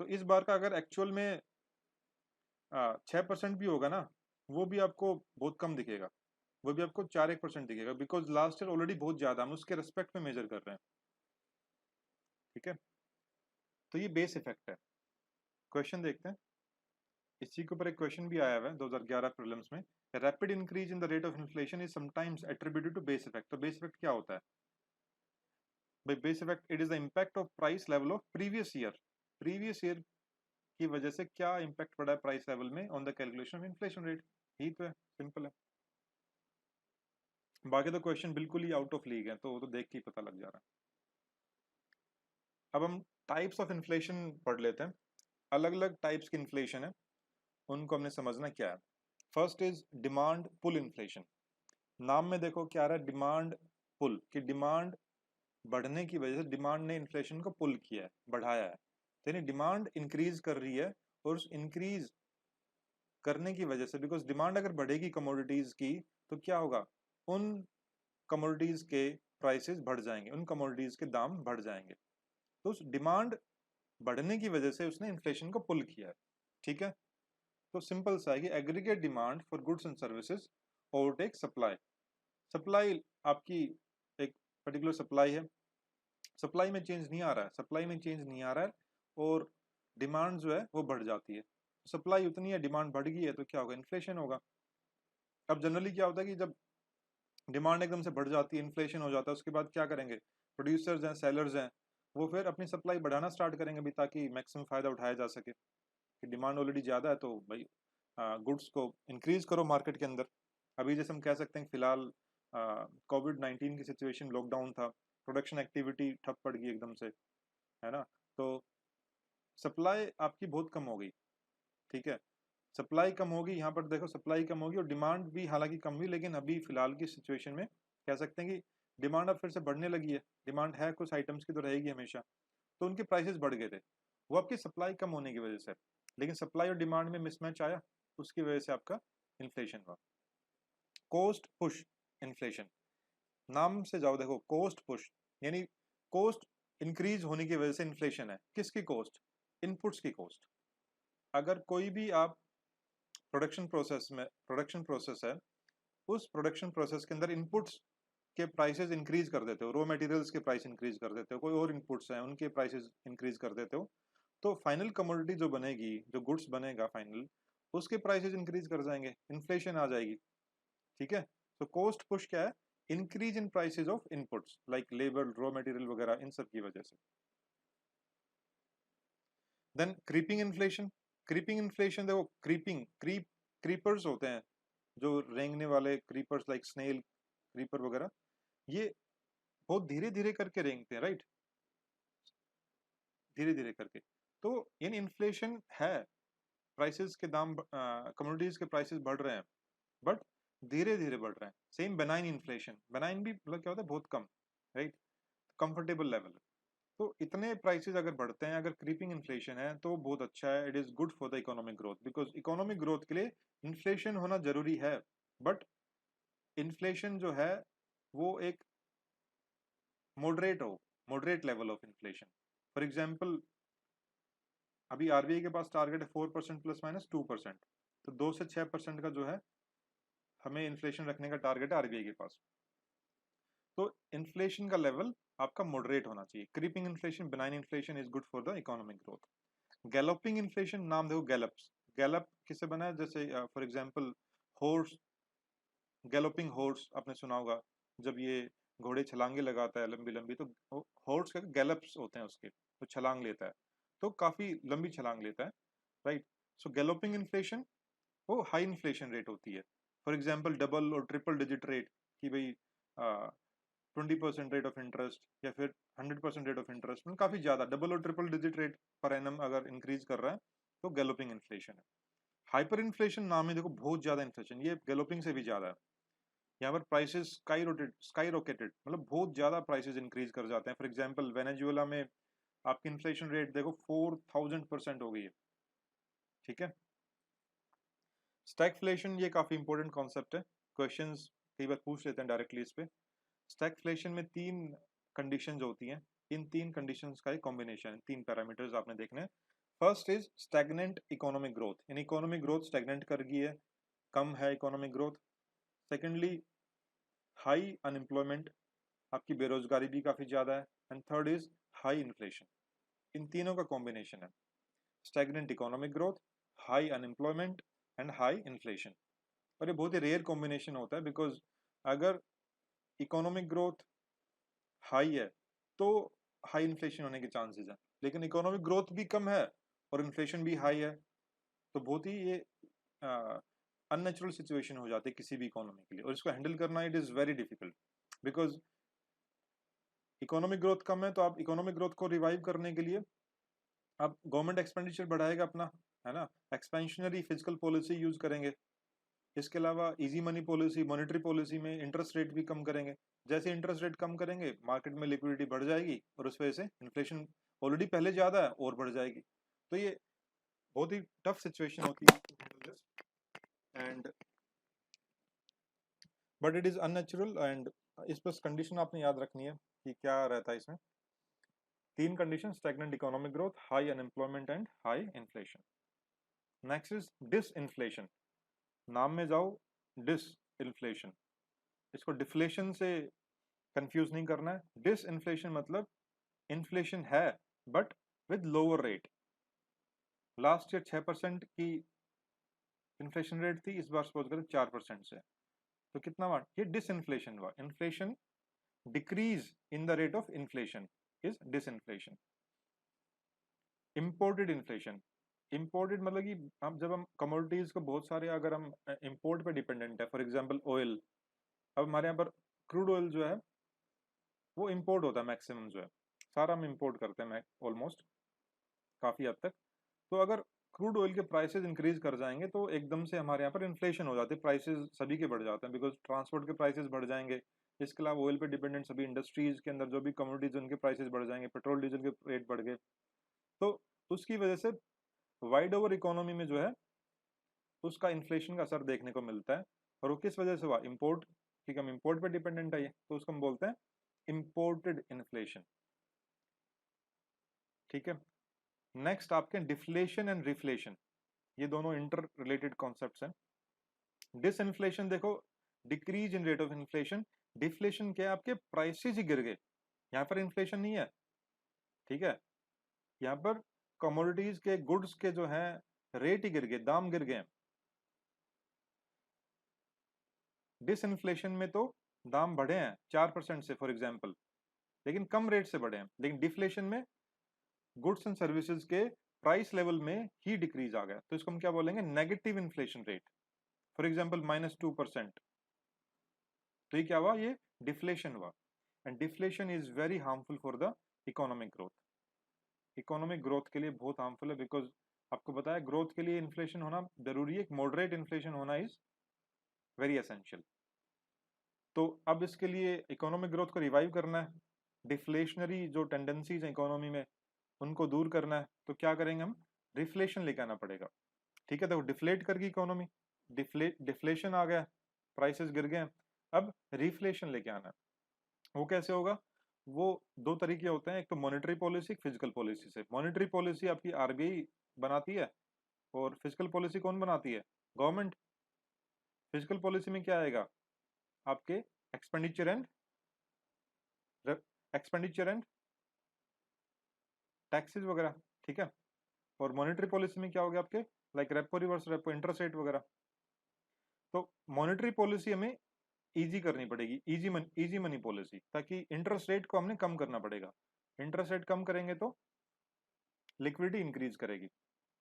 S1: तो इस बार का अगर एक्चुअल में 6% भी होगा ना, वो भी आपको बहुत कम दिखेगा, वो भी आपको 4-1% दिखेगा. बिकॉज लास्ट ईयर ऑलरेडी बहुत ज्यादा, हम उसके रेस्पेक्ट में मेजर कर रहे हैं. ठीक है. तो ये बेस इफेक्ट है. क्वेश्चन देखते हैं. इसी के ऊपर एक क्वेश्चन भी आया हुआ है 2011 प्रीलिम्स में. Rapid increase in the rate of inflation is sometimes attributed to base effect. तो बेस इफेक्ट क्या होता है भाई? Base effect, it is the impact of price level of previous year. Previous year की वजह से क्या इम्पैक्ट पड़ा है प्राइस लेवल में on the calculation of inflation rate. ही तो है, सिंपल है. बाकी तो क्वेश्चन बिल्कुल ही आउट ऑफ लीग है, तो वो तो देख के ही पता लग जा रहा है. अब हम टाइप्स ऑफ इन्फ्लेशन पढ़ लेते हैं। अलग अलग टाइप्स की इन्फ्लेशन है, उनको हमने समझना क्या है। First is demand pull inflation. नाम में देखो क्या आ रहा है, डिमांड पुल, कि डिमांड बढ़ने की वजह से डिमांड ने इन्फ्लेशन को पुल किया है, बढ़ाया है। तो यानी डिमांड इंक्रीज कर रही है, और उस इंक्रीज करने की वजह से, बिकॉज डिमांड अगर बढ़ेगी कमोडिटीज की, तो क्या होगा, उन कमोडिटीज के प्राइसेस बढ़ जाएंगे, उन कमोडिटीज के दाम बढ़ जाएंगे। तो उस डिमांड बढ़ने की वजह से उसने इन्फ्लेशन को पुल किया है। ठीक है, तो सिंपल सा है कि aggregate demand for goods and services overtake supply. Supply आपकी एक पर्टिकुलर सप्लाई है, सप्लाई में चेंज नहीं आ रहा है, सप्लाई में चेंज नहीं आ रहा है, और डिमांड जो है वो बढ़ जाती है। सप्लाई उतनी है, डिमांड बढ़ गई है, तो क्या होगा, इन्फ्लेशन होगा। अब जनरली क्या होता है कि जब डिमांड एकदम से बढ़ जाती है, इन्फ्लेशन हो जाता है, उसके बाद क्या करेंगे, प्रोड्यूसर्स हैं, सेलर्स हैं, वो फिर अपनी सप्लाई बढ़ाना स्टार्ट करेंगे भी, ताकि मैक्सिमम फायदा उठाया जा सके। कि डिमांड ऑलरेडी ज़्यादा है, तो भाई गुड्स को इंक्रीज करो मार्केट के अंदर। अभी जैसे हम कह सकते हैं फिलहाल कोविड-19 की सिचुएशन, लॉकडाउन था, प्रोडक्शन एक्टिविटी ठप पड़ गई एकदम से, है ना। तो सप्लाई आपकी बहुत कम हो गई। ठीक है, सप्लाई कम होगी, यहाँ पर देखो सप्लाई कम होगी और डिमांड भी हालांकि कम हुई, लेकिन अभी फिलहाल की सिचुएशन में कह सकते हैं कि डिमांड अब फिर से बढ़ने लगी है। डिमांड है कुछ आइटम्स की, तो रहेगी हमेशा, तो उनके प्राइसेस बढ़ गए थे, वो आपकी सप्लाई कम होने की वजह से। लेकिन सप्लाई और डिमांड में मिसमैच आया, उसकी वजह से आपका इन्फ्लेशन हुआ। कॉस्ट पुश इन्फ्लेशन, नाम से जाओ देखो, कॉस्ट पुश यानी कॉस्ट इंक्रीज होने की वजह से इन्फ्लेशन है। किसकी कॉस्ट, इनपुट्स की कॉस्ट। अगर कोई भी आप प्रोडक्शन प्रोसेस है, उस प्रोडक्शन प्रोसेस के अंदर इनपुट्स के प्राइसेस इंक्रीज कर देते हो, रॉ मटेरियल्स के प्राइस इंक्रीज कर देते हो, कोई और इनपुट्स हैं उनके प्राइसेस इंक्रीज कर देते हो, तो फाइनल कमोडिटी जो बनेगी, जो गुड्स बनेगा फाइनल, उसके प्राइसेस इंक्रीज कर जाएंगे, इन्फ्लेशन आ जाएगी। ठीक है, तो कॉस्ट पुश क्या है, increase in prices of inputs like labour, raw material वगैरह, इन सब की वजह से। Then creeping inflation. Creeping inflation देखो, क्रीपर्स होते हैं, जो रेंगने वाले क्रीपर्स लाइक स्नेल क्रीपर वगैरह, ये बहुत धीरे धीरे करके रेंगते हैं, राइट, धीरे धीरे करके। तो यानी इन्फ्लेशन है, प्राइसेस के दाम, कमोडिटीज के प्राइसेस बढ़ रहे हैं, बट धीरे धीरे बढ़ रहे हैं। सेम बेनाइन इन्फ्लेशन, बेनाइन भी मतलब क्या होता है, बहुत कम, राइट, कंफर्टेबल लेवल। तो इतने प्राइसेस अगर बढ़ते हैं, अगर क्रीपिंग इन्फ्लेशन है, तो बहुत अच्छा है, it is good for the economic growth, because economic growth के लिए इन्फ्लेशन होना जरूरी है। बट इन्फ्लेशन जो है वो एक moderate level of inflation. For example, अभी आरबीआई के पास टारगेट है 4% ±2%, तो 2 से 6% का जो है हमें इन्फ्लेशन रखने का टारगेट है आरबीआई के पास। तो इन्फ्लेशन का लेवल आपका मॉडरेट होना चाहिए। Creeping inflation, benign inflation is good for the economic growth. Galloping inflation, नाम देखो गैलप्स, गैलप किससे बना है, जैसे for example horse, galloping horse आपने सुना होगा, जब ये घोड़े छलांगे लगाता है लंबी लंबी, तो हॉर्स का गैलप्स होते हैं उसके, तो छलांग लेता है, तो काफी लंबी छलांग लेता है, राइट। सो गैलोपिंग इन्फ्लेशन वो हाई इन्फ्लेशन रेट होती है। फॉर एग्जाम्पल डबल और ट्रिपल डिजिट रेट, कि भाई 20% रेट ऑफ इंटरेस्ट, या फिर 100% रेट ऑफ इंटरेस्ट, मतलब काफी ज्यादा डबल और triple digit rate per annum अगर इंक्रीज कर रहा है, तो गैलोपिंग इन्फ्लेशन है। हाइपर इन्फ्लेशन, नाम है देखो, बहुत ज्यादा इन्फ्लेशन, ये गैलोपिंग से भी ज्यादा है। यहाँ पर प्राइसेस स्काई रॉकेटेड, मतलब बहुत ज्यादा प्राइसेस इंक्रीज कर जाते हैं। फॉर एग्जाम्पल वेनेजुएला में आपकी इन्फ्लेशन रेट देखो 4000% हो गई है। ठीक है, स्टैगफ्लेशन, ये काफी इंपॉर्टेंट कॉन्सेप्ट है, क्वेश्चंस कई बार पूछ लेते हैं डायरेक्टली इस पे। स्टैगफ्लेशन में 3 कंडीशंस होती हैं, इन 3 कंडीशंस का एक कॉम्बिनेशन है, 3 पैरामीटर्स आपने देखने हैं। First is stagnant economic growth, यानी इकोनॉमिक ग्रोथ स्टैग्नेंट कर गई है, कम है economic growth. Secondly high unemployment, आपकी बेरोजगारी भी काफी ज्यादा है। And third is high inflation. इन तीनों का कॉम्बिनेशन है stagnant economic growth, high unemployment and high inflation. और ये बहुत ही रेयर कॉम्बिनेशन होता है, बिकॉज अगर इकोनॉमिक ग्रोथ हाई है, तो हाई इन्फ्लेशन होने के चांसेस हैं, लेकिन इकोनॉमिक ग्रोथ भी कम है और इन्फ्लेशन भी हाई है, तो बहुत ही ये अननेचुरल सिचुएशन हो जाती है किसी भी इकोनॉमी के लिए, और इसको हैंडल करना it is very difficult, because economic growth कम है तो आप इकोनॉमिक ग्रोथ को रिवाइव करने के लिए आप गवर्नमेंट एक्सपेंडिचर बढ़ाएगा अपना, है ना, एक्सपेंशनरी फिजिकल पॉलिसी यूज करेंगे। इसके अलावा easy money policy, monetary policy में इंटरेस्ट रेट भी कम करेंगे। जैसे इंटरेस्ट रेट कम करेंगे मार्केट में लिक्विडिटी बढ़ जाएगी और उस वजह से इन्फ्लेशन ऑलरेडी पहले ज्यादा है और बढ़ जाएगी। तो ये बहुत ही टफ सिचुएशन होती है and but it is unnatural. And इस पर कंडीशन आपने याद रखनी है कि क्या रहता है इसमें। तीन condition, stagnant economic growth, high unemployment and high inflation. Next is disinflation. नाम में जाओ डिस इन्फ्लेशन, इसको डिफ्लेशन से कंफ्यूज नहीं करना है। डिस इन्फ्लेशन मतलब इन्फ्लेशन है but with lower rate. Last year 6% की इन्फ्लेशन रेट थी, इस बार सपोज करें 4% से, तो कितना हुआ, ये डिस इन्फ्लेशन हुआ। Inflation decrease in the rate of inflation is disinflation. Imported inflation, imported मतलब कि हम जब हम कमोडिटीज को बहुत सारे अगर हम इम्पोर्ट पे डिपेंडेंट है, फॉर एग्जांपल ऑयल, अब हमारे यहाँ पर क्रूड ऑयल जो है वो इम्पोर्ट होता है, मैक्सिमम जो है सारा हम इम्पोर्ट करते हैं ऑलमोस्ट काफ़ी हद तक। तो अगर क्रूड ऑयल के प्राइसेस इंक्रीज कर जाएंगे तो एकदम से हमारे यहाँ पर इन्फ्लेशन हो जाती है, प्राइसेस सभी के बढ़ जाते हैं बिकॉज ट्रांसपोर्ट के प्राइसेस बढ़ जाएंगे। इसके अलावा ऑयल पे डिपेंडेंट सभी इंडस्ट्रीज के अंदर जो भी कमोडिटीज उनके प्राइसेस बढ़ जाएंगे, पेट्रोल डीजल के रेट बढ़ गए, तो उसकी वजह से वाइड ओवर इकोनॉमी में जो है उसका इन्फ्लेशन का असर देखने को मिलता है। और वो किस वजह से हुआ, इम्पोर्ट, ठीक है, हम इम्पोर्ट पे डिपेंडेंट है ये, तो उसको हम बोलते हैं इम्पोर्टेड इन्फ्लेशन। ठीक है, नेक्स्ट आपके डिफ्लेशन एंड रिफ्लेशन, ये दोनों इंटर रिलेटेड कॉन्सेप्ट्स हैं। डिसइन्फ्लेशन देखो, decrease in rate of inflation. Deflation क्या है, आपके प्राइसेस ही गिर गए, यहाँ पर इन्फ्लेशन नहीं है। ठीक है, यहाँ पर कमोडिटीज के गुड्स के जो है रेट ही गिर गए, दाम गिर गए। डिसइन्फ्लेशन में तो दाम बढ़े हैं 4% से फॉर एग्जाम्पल, लेकिन कम रेट से बढ़े हैं। लेकिन डिफ्लेशन में गुड्स एंड सर्विसेज के प्राइस लेवल में ही डिक्रीज आ गया, तो इसको हम क्या बोलेंगे, negative inflation rate, for example -2%। तो ये क्या हुआ, ये डिफ्लेशन हुआ। And deflation is very harmful for the economic growth. Economic growth के लिए बहुत हार्मफुल है बिकॉज आपको बताया ग्रोथ के लिए इन्फ्लेशन होना जरूरी है, एक मॉडरेट इन्फ्लेशन होना इज वेरी एसेंशियल। तो अब इसके लिए इकोनॉमिक ग्रोथ को रिवाइव करना है, डिफ्लेशनरी जो टेंडेंसीज हैं इकोनॉमी में उनको दूर करना है, तो क्या करेंगे हम, रिफ्लेशन लेके आना पड़ेगा। ठीक है, तो डिफ्लेट करके इकोनॉमी, डिफ्लेशन आ गया, प्राइसेस गिर गए, अब रिफ्लेशन लेके आना है। वो कैसे होगा, वो दो तरीके होते हैं, एक तो मॉनेटरी पॉलिसी, फिजिकल पॉलिसी से। मॉनेटरी पॉलिसी आपकी आरबीआई बनाती है और फिजिकल पॉलिसी कौन बनाती है, गवर्नमेंट। फिजिकल पॉलिसी में क्या आएगा, आपके expenditure and expenditure and taxes वगैरह। ठीक है, और मॉनेटरी पॉलिसी में क्या हो गया आपके, like repo, reverse repo, interest rate वगैरह। तो मॉनेटरी पॉलिसी हमें इजी करनी पड़ेगी, इजी मनी पॉलिसी, ताकि इंटरेस्ट रेट को हमने कम करना पड़ेगा। इंटरेस्ट रेट कम करेंगे तो लिक्विडिटी इंक्रीज करेगी,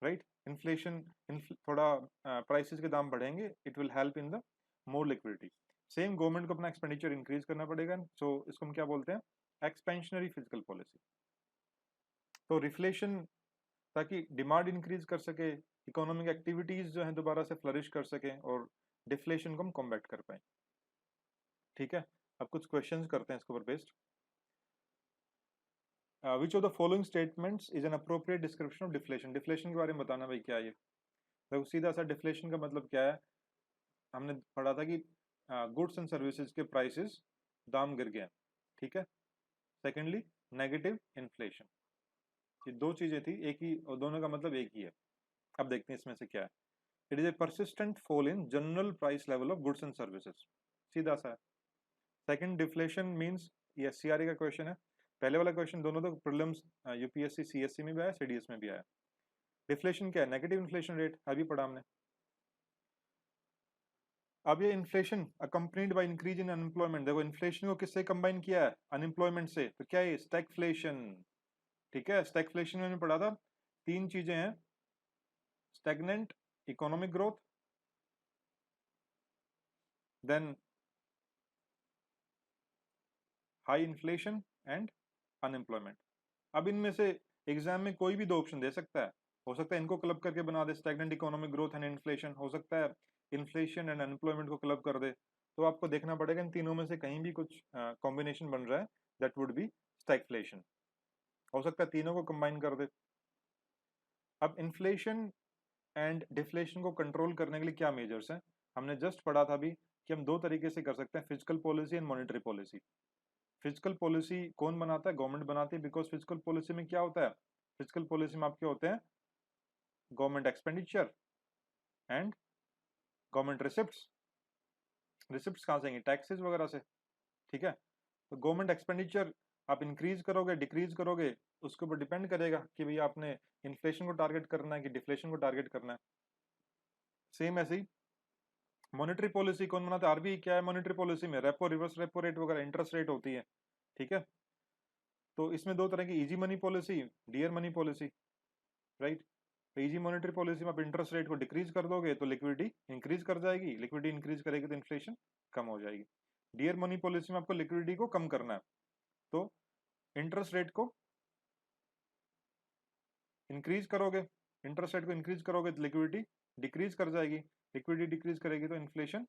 S1: राइट। इन्फ्लेशन, थोड़ा प्राइसेस के दाम बढ़ेंगे, it will help in the more liquidity. Same government को अपना एक्सपेंडिचर इंक्रीज करना पड़ेगा, सो इसको हम क्या बोलते हैं, एक्सपेंशनरी फिजिकल पॉलिसी। तो रिफ्लेशन, ताकि डिमांड इंक्रीज कर सके, इकोनॉमिक एक्टिविटीज जो है दोबारा से फ्लरिश कर सके, और डिफ्लेशन को हम कॉम्बैट कर पाए। ठीक है, अब कुछ क्वेश्चंस करते हैं इसके ऊपर based. Which of the following statements is an appropriate description of deflation. Deflation के बारे में बताना भाई क्या है ये। तो सीधा सा डिफ्लेशन का मतलब क्या है, हमने पढ़ा था कि गुड्स एंड सर्विसेज के प्राइसेस, दाम गिर गए। ठीक है, सेकेंडली नेगेटिव इन्फ्लेशन, ये दो चीजें थी, एक ही, और दोनों का मतलब एक ही है। अब देखते हैं इसमें से क्या है। It is a persistent fall in general price level of goods and services, सीधा सा है। सेकंड, डिफ्लेशन मींस, ये एससीआरए का क्वेश्चन है। पहले वाला क्वेश्चन दोनों तो प्रीलिम्स यूपीएससी सीएससी में भी आया, सीडीएस में भी आया। डिफ्लेशन क्या है, नेगेटिव इन्फ्लेशन रेट, अभी पढ़ा हमने। अब ये inflation accompanied by increase in unemployment, देखो इन्फ्लेशन को किससे कंबाइन किया है, अनएम्प्लॉयमेंट से, तो क्या है, स्टैगफ्लेशन। ठीक है, स्टैगफ्लेशन में पढ़ा था, तीन चीजें हैं, stagnant economic growth, then high inflation and unemployment. अब इनमें से एग्जाम में कोई भी दो ऑप्शन दे सकता है, हो सकता है इनको क्लब करके बना दे, stagnant economic growth and inflation, हो सकता है इन्फ्लेशन एंड अनएम्प्लॉयमेंट को क्लब कर दे। तो आपको देखना पड़ेगा इन तीनों में से कहीं भी कुछ कॉम्बिनेशन बन रहा है, दैट वुड बी स्टैगफ्लेशन। हो सकता है तीनों को कंबाइन कर दे। अब इन्फ्लेशन एंड डिफ्लेशन को कंट्रोल करने के लिए क्या मेजर्स हैं? हमने जस्ट पढ़ा था अभी कि हम दो तरीके से कर सकते हैं, physical policy and monetary policy. Physical policy कौन बनाता है? गवर्नमेंट बनाती है, बिकॉज फिजिकल पॉलिसी में क्या होता है? फिजिकल पॉलिसी में आपके होते हैं government expenditure and government receipts. Receipts कहाँ से आएंगे? टैक्सेस वगैरह से, ठीक है। तो गवर्नमेंट एक्सपेंडिचर आप इंक्रीज करोगे डिक्रीज करोगे, उसके ऊपर डिपेंड करेगा कि भैया आपने इन्फ्लेशन को टारगेट करना है कि डिफ्लेशन को टारगेट करना है। सेम ऐसे ही मॉनेटरी पॉलिसी कौन बनाता है? आरबीआई। क्या है मॉनेटरी पॉलिसी में? रेपो, रिवर्स रेपो रेट वगैरह इंटरेस्ट रेट होती है, ठीक है। तो इसमें दो तरह की, easy money policy, dear money policy, right. तो इजी मॉनेटरी पॉलिसी में आप इंटरेस्ट रेट को डिक्रीज कर दोगे तो लिक्विडिटी इंक्रीज कर जाएगी, लिक्विडिटी इंक्रीज करेगी तो इन्फ्लेशन कम हो जाएगी। डियर मनी पॉलिसी में आपको लिक्विडिटी को कम करना है, तो इंटरेस्ट रेट को इंक्रीज करोगे, इंटरेस्ट रेट को इंक्रीज करोगे तो लिक्विडिटी डिक्रीज कर जाएगी, लिक्विडिटी डिक्रीज करेगी तो इन्फ्लेशन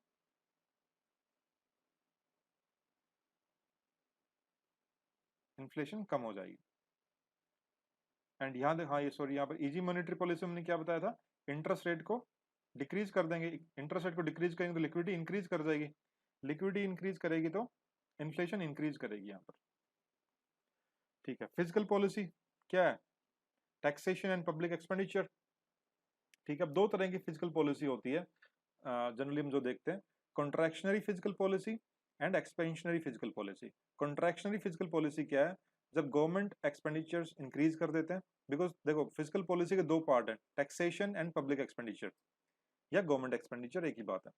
S1: कम हो जाएगी। एंड यहाँ हाँ ये सॉरी, यहाँ पर इजी मॉनेटरी पॉलिसी हमने क्या बताया था? इंटरेस्ट रेट को डिक्रीज कर देंगे, इंटरेस्ट रेट को डिक्रीज करेंगे तो लिक्विडिटी इंक्रीज कर जाएगी, लिक्विडिटी इंक्रीज करेगी तो इन्फ्लेशन इंक्रीज करेगी यहाँ पर, ठीक है। फिजिकल पॉलिसी क्या है? टैक्सेशन एंड पब्लिक एक्सपेंडिचर, ठीक है। अब दो तरह की फिजिकल पॉलिसी होती है जनरली हम जो देखते हैं, contractionary physical policy and expansionary physical policy. Contractionary physical policy क्या है? जब गवर्नमेंट एक्सपेंडिचर्स इंक्रीज कर देते हैं, बिकॉज देखो फिजिकल पॉलिसी के दो पार्ट हैं, टैक्सेशन एंड पब्लिक एक्सपेंडिचर या गवर्नमेंट एक्सपेंडिचर, एक ही बात है।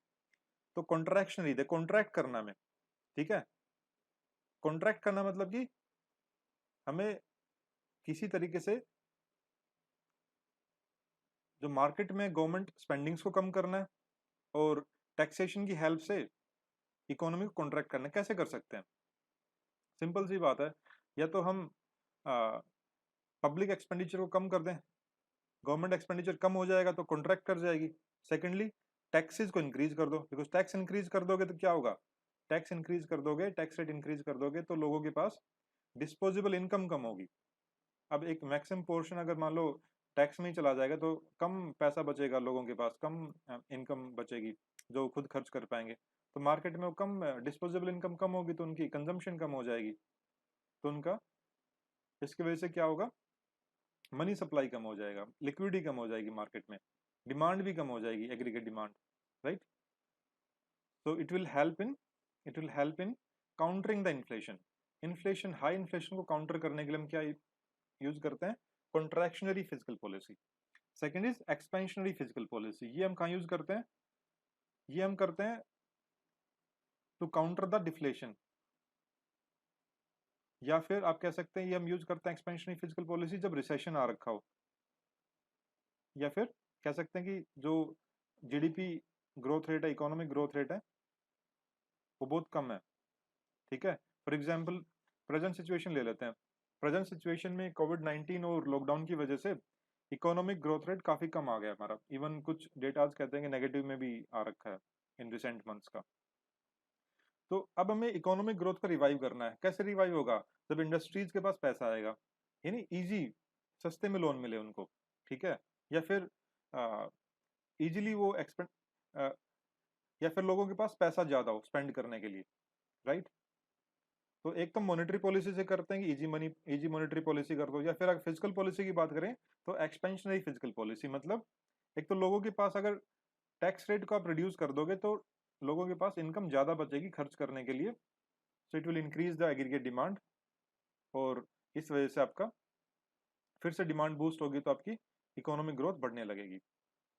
S1: तो कॉन्ट्रैक्शनरी दे कॉन्ट्रैक्ट करना में, ठीक है। कॉन्ट्रैक्ट करना मतलब कि हमें किसी तरीके से जो मार्केट में गवर्नमेंट स्पेंडिंग्स को कम करना है और टैक्सेशन की हेल्प से इकोनॉमी को कॉन्ट्रैक्ट करना है। कैसे कर सकते हैं? सिंपल सी बात है, या तो हम पब्लिक एक्सपेंडिचर को कम कर दें, गवर्नमेंट एक्सपेंडिचर कम हो जाएगा तो कॉन्ट्रैक्ट कर जाएगी। सेकेंडली टैक्सेस को इंक्रीज कर दो, बिकॉज टैक्स इंक्रीज कर दोगे तो क्या होगा? टैक्स इंक्रीज कर दोगे, टैक्स रेट इंक्रीज कर दोगे तो लोगों के पास डिस्पोजेबल इनकम कम होगी। अब एक मैक्सिमम पोर्शन अगर मान लो टैक्स में ही चला जाएगा तो कम पैसा बचेगा लोगों के पास, कम इनकम बचेगी जो खुद खर्च कर पाएंगे। तो मार्केट में वो कम डिस्पोजेबल इनकम कम होगी तो उनकी कंजम्पशन कम हो जाएगी, तो उनका इसकी वजह से क्या होगा? मनी सप्लाई कम हो जाएगा, लिक्विडिटी कम हो जाएगी मार्केट में, डिमांड भी कम हो जाएगी, aggregate demand, right. So it will help in countering the inflation. Inflation, high inflation को काउंटर करने के लिए हम क्या यूज करते हैं? Contractionary physical policy. Second is expansionary physical policy. ये हम कहाँ यूज करते हैं? ये हम करते हैं टू काउंटर द डिफ्लेशन, या फिर आप कह सकते हैं ये हम यूज करते हैं एक्सपेंशनरी फिजिकल पॉलिसी जब रिसेशन आ रखा हो, या फिर कह सकते हैं कि जो जीडीपी ग्रोथ रेट है, इकोनॉमिक ग्रोथ रेट है, वो बहुत कम है, ठीक है। फॉर एग्जाम्पल प्रेजेंट सिचुएशन ले लेते हैं। प्रेजेंट सिचुएशन में कोविड-19 और लॉकडाउन की वजह से इकोनॉमिक ग्रोथ रेट काफी कम आ गया हमारा, इवन कुछ डेटाज कहते हैं कि नेगेटिव में भी आ रखा है इन रिसेंट मंथ्स का। तो अब हमें इकोनॉमिक ग्रोथ को रिवाइव करना है। कैसे रिवाइव होगा? जब इंडस्ट्रीज के पास पैसा आएगा, यानी इजी, सस्ते में लोन मिले उनको, ठीक है। या फिर इजीली वो एक्सपेंड, या फिर लोगों के पास पैसा ज्यादा हो स्पेंड करने के लिए, राइट। तो एक तो मॉनेटरी पॉलिसी से करते हैं कि इजी मॉनेटरी पॉलिसी कर दो, या फिर अगर फिजिकल पॉलिसी की बात करें तो एक्सपेंशनरी फिजिकल पॉलिसी, मतलब एक तो लोगों के पास अगर टैक्स रेट को आप रिड्यूस कर दोगे तो लोगों के पास इनकम ज्यादा बचेगी खर्च करने के लिए, so it will increase the aggregate demand, और इस वजह से आपका फिर से डिमांड बूस्ट होगी तो आपकी इकोनॉमिक ग्रोथ बढ़ने लगेगी,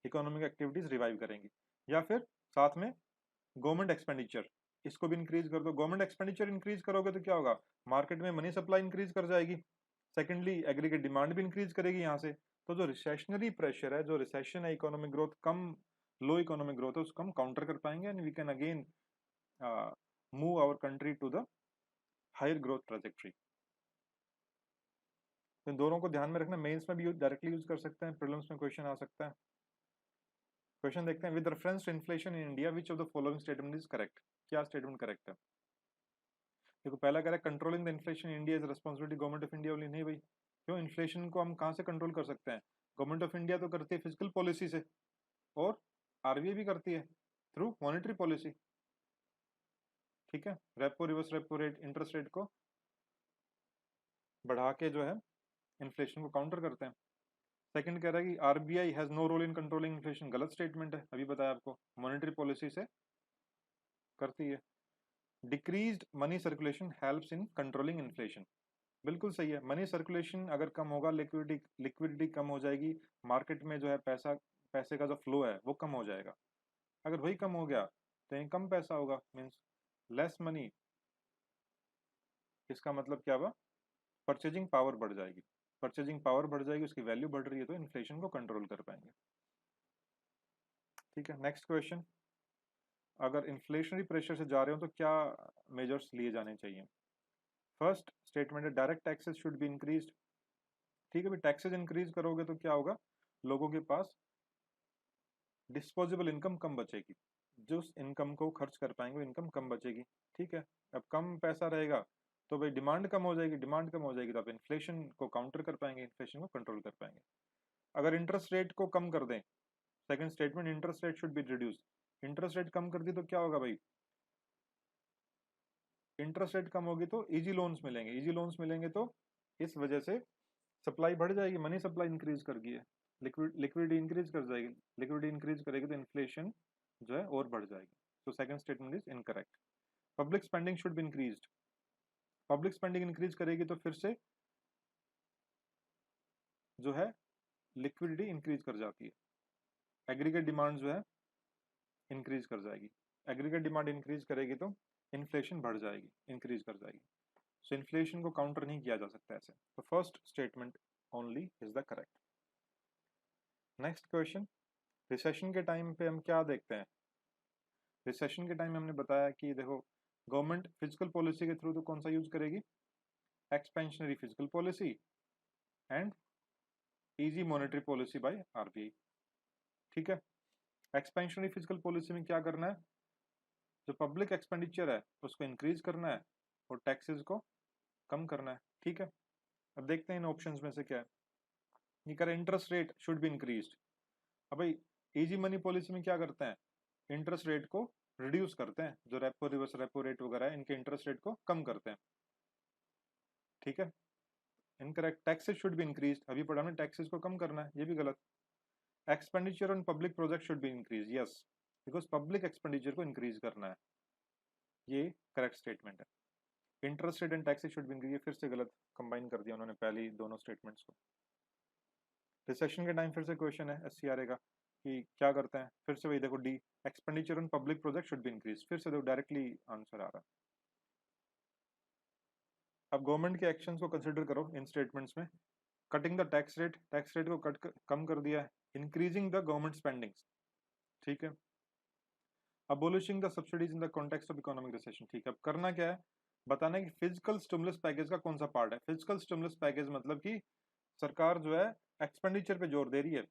S1: इकोनॉमिक एक्टिविटीज रिवाइव करेंगी। या फिर साथ में गवर्नमेंट एक्सपेंडिचर, इसको भी इंक्रीज कर दो। गवर्नमेंट एक्सपेंडिचर इंक्रीज करोगे तो क्या होगा? मार्केट में मनी सप्लाई इंक्रीज कर जाएगी, सेकेंडली एग्रीगेट डिमांड भी इंक्रीज करेगी यहाँ से। तो जो रिसेशनरी प्रेशर है, जो रिसेशन है, इकोनॉमिक ग्रोथ कम, लो इकोनॉमिक ग्रोथ है, उसको हम काउंटर कर पाएंगे and we can again move our country to the higher growth trajectory. तो इन दोनों को ध्यान में रखना, मेंस में भी डायरेक्टली यूज कर सकते हैं, प्रीलिम्स में क्वेश्चन आ सकता है। क्वेश्चन देखते हैं, with reference to inflation in India which of the following statement is correct. क्या स्टेटमेंट करेक्ट है? देखो पहला कह रहा है controlling the inflation in India is responsibility government of India only. नहीं भाई, क्यों? इन्फ्लेशन को हम कहाँ से कंट्रोल कर सकते हैं? गवर्नमेंट ऑफ इंडिया तो करती है फिजिकल पॉलिसी से, और आरबीआई भी करती है थ्रू मॉनेटरी पॉलिसी। ठीक है, repo, reverse repo rate, interest rate को बढ़ा के जो है इन्फ्लेशन को काउंटर करते हैं। सेकंड कह रहा है कि RBI has no role in controlling inflation. गलत स्टेटमेंट है, अभी बताया आपको, मॉनेटरी पॉलिसी से करती है। Decreased money circulation helps in controlling inflation. बिल्कुल सही है, मनी सर्कुलेशन अगर कम होगा, लिक्विडिटी लिक्विडिटी कम हो जाएगी, मार्केट में जो है पैसे का जो फ्लो है वो कम हो जाएगा। अगर वही कम हो गया तो ये कम पैसा होगा, मीन्स लेस मनी। इसका मतलब क्या हुआ? परचेजिंग पावर बढ़ जाएगी। परचेजिंग पावर बढ़ जाएगी, उसकी वैल्यू बढ़ रही है, तो इन्फ्लेशन को कंट्रोल कर पाएंगे। ठीक है, नेक्स्ट क्वेश्चन, अगर इन्फ्लेशनरी प्रेशर से जा रहे हो तो क्या मेजर्स लिए जाने चाहिए? फर्स्ट स्टेटमेंट है direct taxes should be increased. ठीक है भाई, टैक्सेस इंक्रीज करोगे तो क्या होगा? लोगों के पास डिस्पोजेबल इनकम कम बचेगी, जो इनकम को खर्च कर पाएंगे वो इनकम कम बचेगी। ठीक है, अब कम पैसा रहेगा तो भाई डिमांड कम हो जाएगी, डिमांड कम हो जाएगी तो आप इन्फ्लेशन को काउंटर कर पाएंगे, इन्फ्लेशन को कंट्रोल कर पाएंगे। अगर इंटरेस्ट रेट को कम कर दें, second statement, interest rate should be reduce. Interest rate कम कर दी तो क्या होगा भाई? इंटरेस्ट रेट कम होगी तो इजी लोन्स मिलेंगे, इजी लोन्स मिलेंगे तो इस वजह से सप्लाई बढ़ जाएगी, मनी सप्लाई इंक्रीज कर गई है, लिक्विडिटी इंक्रीज कर जाएगी, लिक्विडिटी इंक्रीज करेगी तो इन्फ्लेशन जो है और बढ़ जाएगी। तो second statement is incorrect. Public spending should be increased. Public spending increase करेगी तो फिर से जो है लिक्विडिटी इंक्रीज कर जाती है, एग्रीगेट डिमांड जो है इंक्रीज कर जाएगी। एग्रीगेट डिमांड इंक्रीज करेगी तो इन्फ्लेशन बढ़ जाएगी, इंक्रीज कर जाएगी। सो इन्फ्लेशन को काउंटर नहीं किया जा सकता ऐसे। तो first statement only is the correct. Next question, recession के टाइम पे हम क्या देखते हैं? रिसेशन के टाइम में हमने बताया कि देखो, गवर्नमेंट फिजिकल पॉलिसी के थ्रू तो कौन सा यूज करेगी? Expansionary physical policy and easy monetary policy by RBI. ठीक है, एक्सपेंशनरी फिजिकल पॉलिसी में क्या करना है? जो पब्लिक एक्सपेंडिचर है उसको इंक्रीज करना है और टैक्सेस को कम करना है। ठीक है, अब देखते हैं इन ऑप्शंस में से क्या है। ये करें interest rate should be increased. अब भाई इजी मनी पॉलिसी में क्या करते हैं? इंटरेस्ट रेट को रिड्यूस करते हैं, जो रेपो, रिवर्स रेपो रेट वगैरह है इनके इंटरेस्ट रेट को कम करते हैं। ठीक है, incorrect. Taxes should be increased, अभी पढ़ा हमने टैक्सेस को कम करना है, ये भी गलत। Expenditure on public project should be increase, yes, because public expenditure को इंक्रीज करना है, ये करेक्ट स्टेटमेंट है। Interest rate and taxes should be increase, फिर से गलत, कंबाइन कर दिया उन्होंने पहले ही दोनों स्टेटमेंट्स को। रिसेशन के टाइम फिर से क्वेश्चन है एससीआरए का कि क्या करते हैं? फिर से वही देखो, D, expenditure on public project should be increase, फिर से देखो डायरेक्टली आंसर आ रहा है। अब गवर्नमेंट के एक्शंस को कंसिडर करो इन स्टेटमेंट्स में। कटिंग द टैक्स रेट को कम कर दिया है, इंक्रीजिंग द गवर्नमेंट स्पेंडिंग्स। ठीक है, abolishing the subsidies in the context of economic recession. ठीक है, अब करना क्या है? बताना है कि फिजिकल स्टिमुलस पैकेज का कौन सा पार्ट है। फिजिकल स्टिमुलस पैकेज मतलब कि सरकार जो है एक्सपेंडिचर पे जोर दे रही है।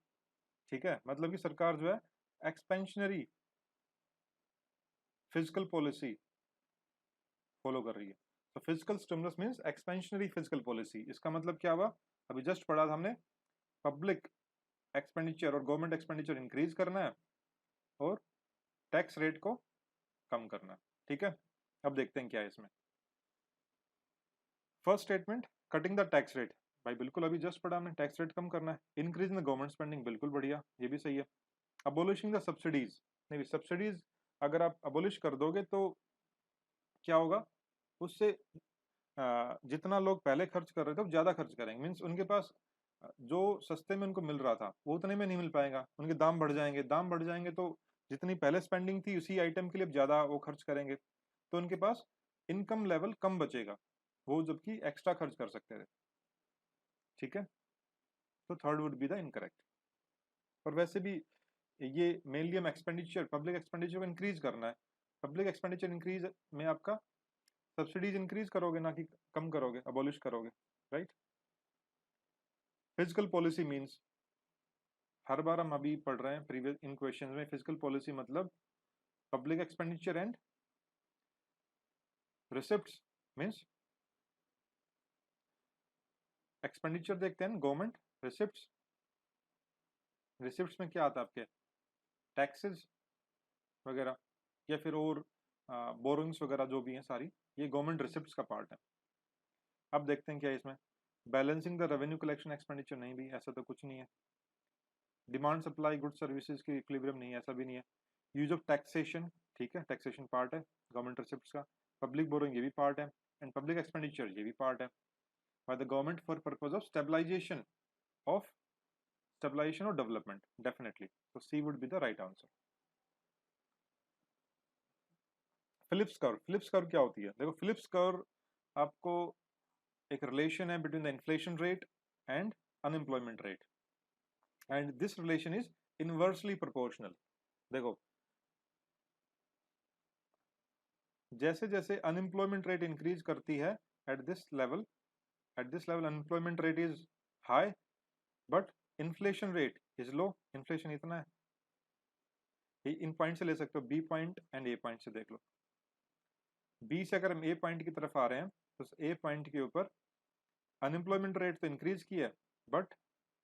S1: ठीक है, मतलब कि सरकार जो है एक्सपेंशनरी फिजिकल पॉलिसी फॉलो कर रही है। तो physical stimulus means expansionary physical policy. इसका मतलब क्या हुआ? अभी जस्ट पढ़ा था हमने, पब्लिक एक्सपेंडिचर और गवर्नमेंट एक्सपेंडिचर इंक्रीज करना है और टैक्स रेट को कम करना है। ठीक है, अब देखते हैं क्या है इसमें। First statement, cutting the tax rate, भाई बिल्कुल अभी जस्ट पढ़ा हमने, टैक्स रेट कम करना है। Increase in the government spending, बिल्कुल बढ़िया, ये भी सही है। अबोलिशिंग द सब्सिडीज, नहीं, सब्सिडीज अगर आप अबोलिश कर दोगे तो क्या होगा? उससे जितना लोग पहले खर्च कर रहे थे वो ज्यादा खर्च करेंगे, मीन्स उनके पास जो सस्ते में उनको मिल रहा था वो उतने में नहीं मिल पाएगा, उनके दाम बढ़ जाएंगे, दाम बढ़ जाएंगे तो जितनी पहले स्पेंडिंग थी उसी आइटम के लिए ज्यादा वो खर्च करेंगे, तो उनके पास इनकम लेवल कम बचेगा, वो जबकि एक्स्ट्रा खर्च कर सकते थे। ठीक है, तो third would be the incorrect. और वैसे भी ये मेनली हम एक्सपेंडिचर, पब्लिक एक्सपेंडिचर को इंक्रीज करना है। पब्लिक एक्सपेंडिचर इंक्रीज में आपका सब्सिडीज इंक्रीज करोगे ना कि कम करोगे, अबॉलिश करोगे, राइट। फिजिकल पॉलिसी मीन्स, हर बार हम अभी पढ़ रहे हैं प्रीवियस इन क्वेश्चंस में, फिजिकल पॉलिसी मतलब public expenditure and receipts means expenditure देखते हैं गवर्नमेंट, रिसिप्ट्स, रिसिप्ट्स में क्या आता है आपके, टैक्सेस वगैरह या फिर और बोरोइंग्स वगैरह जो भी हैं सारी, ये गवर्नमेंट रिसिप्ट्स का पार्ट है। अब देखते हैं क्या है इसमें, balancing the revenue collection expenditure, नहीं भी ऐसा तो कुछ नहीं है। डिमांड सप्लाई गुड सर्विसेज की इक्विलिब्रियम, नहीं ऐसा भी नहीं है। यूज ऑफ टैक्सेशन, ठीक है टैक्सेशन पार्ट है गवर्नमेंट रिसिप्ट्स का। पब्लिक बोरोइंग ये भी पार्ट है, एंड पब्लिक एक्सपेंडिचर ये भी पार्ट है by the government for purpose of stabilisation of, stabilisation और डेवलपमेंट, डेफिनेटली, तो C would be the right answer. Phillips curve, Phillips curve क्या होती है, देखो फिलिप्स कर्व आपको एक रिलेशन है between the inflation rate and unemployment rate, and this relation is inversely proportional. देखो जैसे जैसे अनएम्प्लॉयमेंट रेट इंक्रीज करती है at this level, at this level unemployment rate is high but inflation rate is low, inflation इतना है। ये इन point से ले सकते हो, B point and A point से देख लो। बी से अगर हम ए पॉइंट की तरफ आ रहे हैं तो ए पॉइंट के ऊपर अनएम्प्लॉयमेंट रेट तो इंक्रीज की है, बट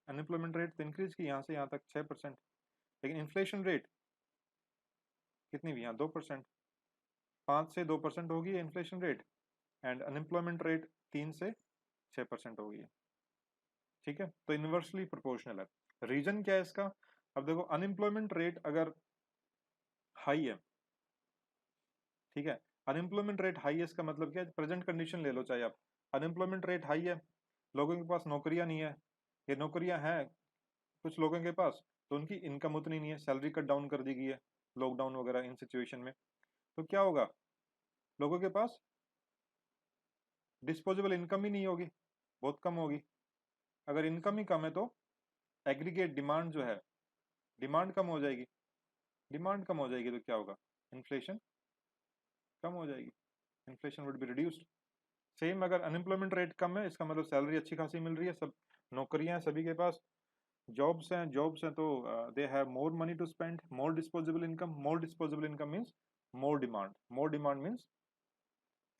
S1: अनएम्प्लॉयमेंट रेट तो इंक्रीज की यहाँ से यहाँ तक 6%, लेकिन इन्फ्लेशन रेट कितनी भी यहाँ 2%, 5 से 2% होगी inflation rate, and unemployment rate 3 से 6% होगी। ठीक है, तो इनवर्सली प्रोपोर्शनल है। रीजन क्या है इसका, अब देखो अनएम्प्लॉयमेंट रेट अगर हाई है, ठीक है, अनएम्प्लॉयमेंट रेट हाई है इसका मतलब क्या है, प्रेजेंट कंडीशन ले लो चाहे आप, अनएम्प्लॉयमेंट रेट हाई है, लोगों के पास नौकरियां नहीं है, ये नौकरियां हैं कुछ लोगों के पास, तो उनकी इनकम उतनी नहीं है, सैलरी कट डाउन कर दी गई है लॉकडाउन वगैरह इन सिचुएशन में, तो क्या होगा, लोगों के पास डिस्पोजेबल इनकम ही नहीं होगी, बहुत कम होगी। अगर इनकम ही कम है तो एग्रीगेट डिमांड जो है, डिमांड कम हो जाएगी, डिमांड कम हो जाएगी तो क्या होगा, इन्फ्लेशन कम हो जाएगी, inflation would be reduced. Same अगर अनएम्प्लॉयमेंट रेट कम है, इसका मतलब सैलरी अच्छी खासी मिल रही है, सब नौकरियां हैं सभी के पास, जॉब्स हैं तो they have more money to spend, more disposable income, more disposable income means more demand, more demand means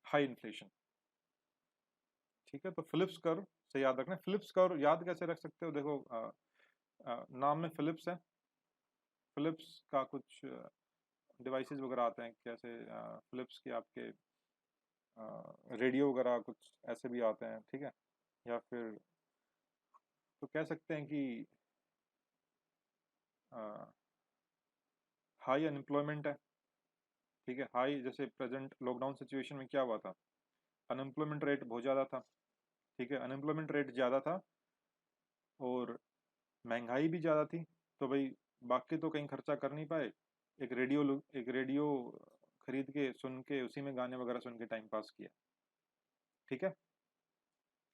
S1: high inflation. ठीक है, तो फिलिप्स कर्व से याद रखना। फिलिप्स कर्व याद कैसे रख सकते हो, देखो नाम में फिलिप्स है, फिलिप्स का कुछ डिवाइसेस वगैरह आते हैं, कैसे फिलिप्स के आपके रेडियो वगैरह कुछ ऐसे भी आते हैं, ठीक है, या फिर तो कह सकते हैं कि हाई अनएम्प्लॉयमेंट है, ठीक है, हाई जैसे प्रेजेंट लॉकडाउन सिचुएशन में क्या हुआ था, अनएम्प्लॉयमेंट रेट बहुत ज़्यादा था, ठीक है, अनएम्प्लॉयमेंट रेट ज़्यादा था और महंगाई भी ज़्यादा थी, तो भाई बाकी तो कहीं खर्चा कर नहीं पाए, एक रेडियो खरीद के सुन के उसी में गाने वगैरह सुन के टाइम पास किया, ठीक है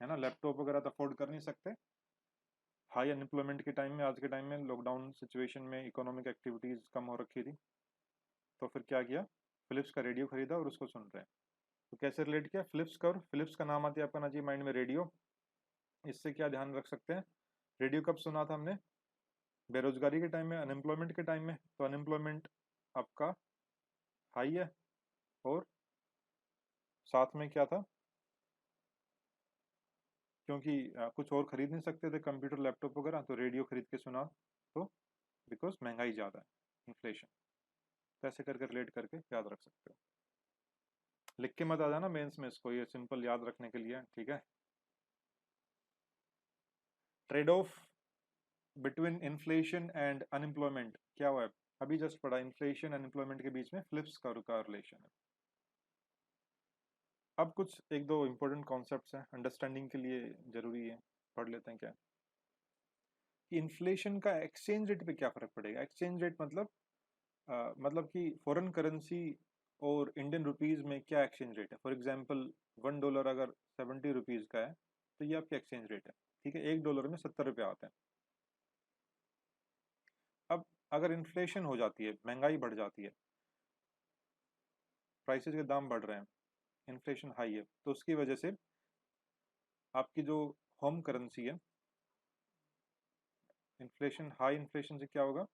S1: ना, लैपटॉप वगैरह तो अफोर्ड कर नहीं सकते, हाई अनएम्प्लॉयमेंट के टाइम में, आज के टाइम में लॉकडाउन सिचुएशन में इकोनॉमिक एक्टिविटीज़ कम हो रखी थी, तो फिर क्या किया, फिलिप्स का रेडियो खरीदा और उसको सुन रहे हैं। तो कैसे रिलेट किया, फिलिप्स कर्व, फिलिप्स का नाम आती है आपका ना जी माइंड में, रेडियो, इससे क्या ध्यान रख सकते हैं, रेडियो कब सुना था हमने, बेरोजगारी के टाइम में, अनएम्प्लॉयमेंट के टाइम में, तो अनएम्प्लॉयमेंट आपका हाई है और साथ में क्या था, क्योंकि कुछ और खरीद नहीं सकते थे कंप्यूटर लैपटॉप वगैरह, तो रेडियो खरीद के सुना, तो बिकॉज महंगाई ज़्यादा है, इन्फ्लेशन, तो ऐसे करके रिलेट करके याद रख सकते हो। लिख के मत आ जाना मेंस में इसको, ये सिंपल याद रखने के लिए, ठीक है। Trade off between inflation and unemployment क्या हुआ है, अभी जस्ट पढ़ा, इन्फ्लेशन अनएम्प्लॉयमेंट के बीच में फिलिप्स कर्व का रिलेशन है। अब कुछ एक दो इंपॉर्टेंट कॉन्सेप्ट्स हैं अंडरस्टैंडिंग के लिए जरूरी है, पढ़ लेते हैं क्या कि इन्फ्लेशन का एक्सचेंज रेट पे क्या फर्क पड़ेगा। एक्सचेंज रेट मतलब कि फॉरेन करेंसी और इंडियन रुपीज में क्या एक्सचेंज रेट है। फॉर एग्जांपल $1 अगर 70 रुपीज का है तो ये आपकी एक्सचेंज रेट है, ठीक है, $1 में 70 रुपये आते हैं। अब अगर इन्फ्लेशन हो जाती है, महंगाई बढ़ जाती है, प्राइसेस के दाम बढ़ रहे हैं, इन्फ्लेशन हाई है, तो उसकी वजह से आपकी जो होम करेंसी है इन्फ्लेशन, हाई इन्फ्लेशन से क्या होगा,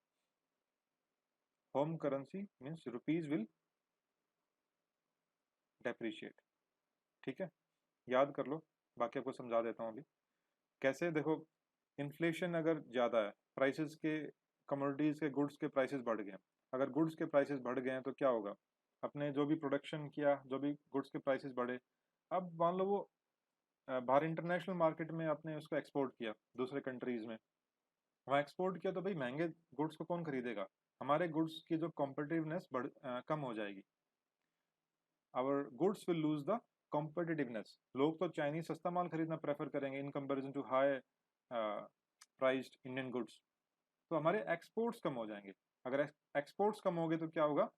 S1: home currency means rupees will depreciate. ठीक है, याद कर लो, बाकी आपको समझा देता हूँ अभी कैसे। देखो, इन्फ्लेशन अगर ज़्यादा है, प्राइसेस के, कमोडिटीज़ के, गुड्स के प्राइसेस बढ़ गए हैं, अगर गुड्स के प्राइसेस बढ़ गए हैं तो क्या होगा, अपने जो भी प्रोडक्शन किया, जो भी गुड्स के प्राइसेस बढ़े, अब मान लो वो बाहर इंटरनेशनल मार्केट में आपने उसको एक्सपोर्ट किया दूसरे कंट्रीज में, वहाँ एक्सपोर्ट किया तो भाई महंगे गुड्स को कौन खरीदेगा, हमारे गुड्स की जो कॉम्पिटिटिवनेस कम हो जाएगी, our goods will lose the competitiveness. लोग तो चाइनीज सस्ता माल खरीदना प्रेफर करेंगे in comparison to high priced Indian goods, तो हमारे एक्सपोर्ट्स कम हो जाएंगे। अगर एक्सपोर्ट्स कम हो गए तो क्या होगा,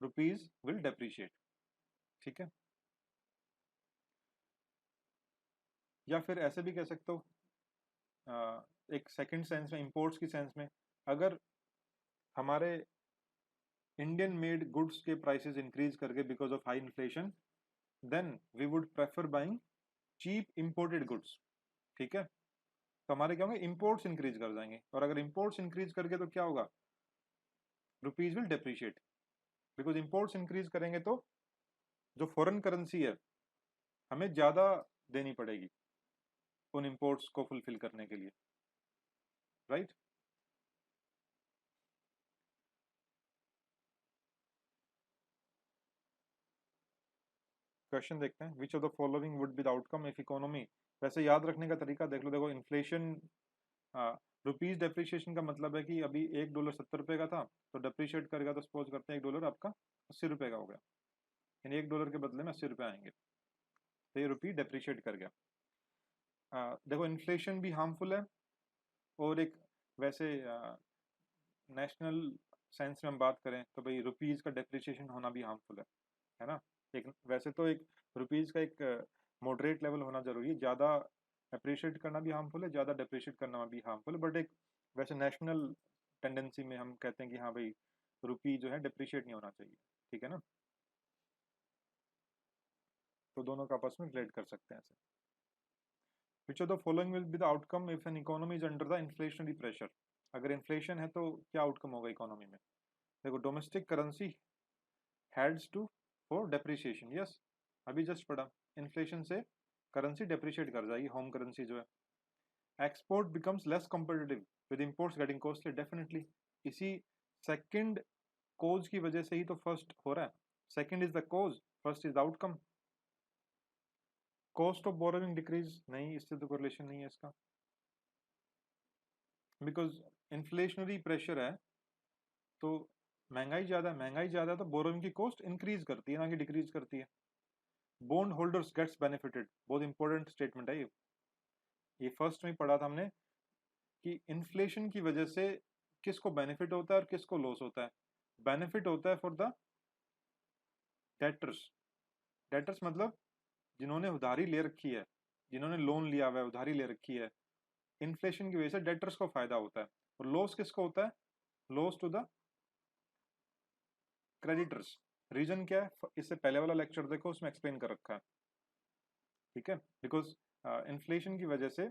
S1: रुपीज विल डेप्रिशिएट। ठीक है, या फिर ऐसे भी कह सकते हो, एक सेकंड सेंस में, इंपोर्ट्स की सेंस में, अगर हमारे इंडियन मेड गुड्स के प्राइसेस इंक्रीज करके because of high inflation, then we would prefer buying cheap imported goods. ठीक है, तो हमारे क्या होंगे, इंपोर्ट्स इंक्रीज कर जाएंगे, और अगर इंपोर्ट्स इंक्रीज करके तो क्या होगा, rupees will depreciate, because imports increase करेंगे तो जो फॉरेन करेंसी है हमें ज़्यादा देनी पड़ेगी उन इंपोर्ट्स को फुलफिल करने के लिए, राइट। क्वेश्चन देखते हैं, विच of the following would be the outcome if economy, वैसे याद रखने का तरीका देख लो, देखो इन्फ्लेशन, रुपीज डेप्रिशिएशन का मतलब है कि अभी $1 70 का था, तो डेप्रिशिएट करेगा तो सपोज करते हैं $1 आपका $80 का हो गया, यानी $1 के बदले में $80 आएंगे, तो ये रुपी डेप्रिशिएट कर गया। देखो इन्फ्लेशन भी हार्मफुल है, और एक वैसे नेशनल सेंस में हम बात करें तो भाई रुपीज़ का डेप्रिशिएशन होना भी हार्मफुल है ना। एक वैसे तो एक रुपीज़ का एक मॉडरेट लेवल होना जरूरी है, ज़्यादा अप्रिशिएट करना भी हार्मफुल है, ज़्यादा डेप्रिशिएट करना भी हार्मफुल है, बट एक वैसे नेशनल टेंडेंसी में हम कहते हैं कि हाँ भाई रुपी जो है डेप्रिशिएट नहीं होना चाहिए। ठीक है ना, तो दोनों का आपस में रिलेट कर सकते हैं ऐसे। Which of the following will be the outcome if an economy is under the inflationary pressure, अगर इन्फ्लेशन है तो क्या आउटकम होगा इकोनॉमी में। देखो, domestic currency heads to for depreciation, yes, अभी जस्ट पढ़ा, इन्फ्लेशन से करेंसी डेप्रिशिएट कर जाएगी, होम करेंसी जो है। Export becomes less competitive with imports getting costly, definitely इसी सेकंड कोज की वजह से ही तो फर्स्ट हो रहा है, second is the cause, first is the outcome. Cost of borrowing decrease, नहीं, इससे तो कोरिलेशन नहीं है इसका, बिकॉज इन्फ्लेशनरी प्रेशर है तो महंगाई ज़्यादा है, महंगाई ज़्यादा है तो बोरोइंग की कॉस्ट इंक्रीज करती है ना कि डिक्रीज करती है। बॉन्ड होल्डर्स गेट्स बेनिफिटेड, बहुत इंपॉर्टेंट स्टेटमेंट है ये फर्स्ट में पढ़ा था हमने कि इन्फ्लेशन की वजह से किसको बेनिफिट होता है और किसको लॉस होता है। बेनिफिट होता है फॉर द डेटर्स, डेटर्स मतलब जिन्होंने उधारी ले रखी है, जिन्होंने लोन लिया हुआ है, उधारी ले रखी है, इन्फ्लेशन की वजह से डेटर्स को फायदा होता है, और लॉस किसको होता है, loss to the creditors. Reason क्या है, इससे पहले वाला लेक्चर देखो, उसमें एक्सप्लेन कर रखा है। ठीक है, बिकॉज इन्फ्लेशन की वजह से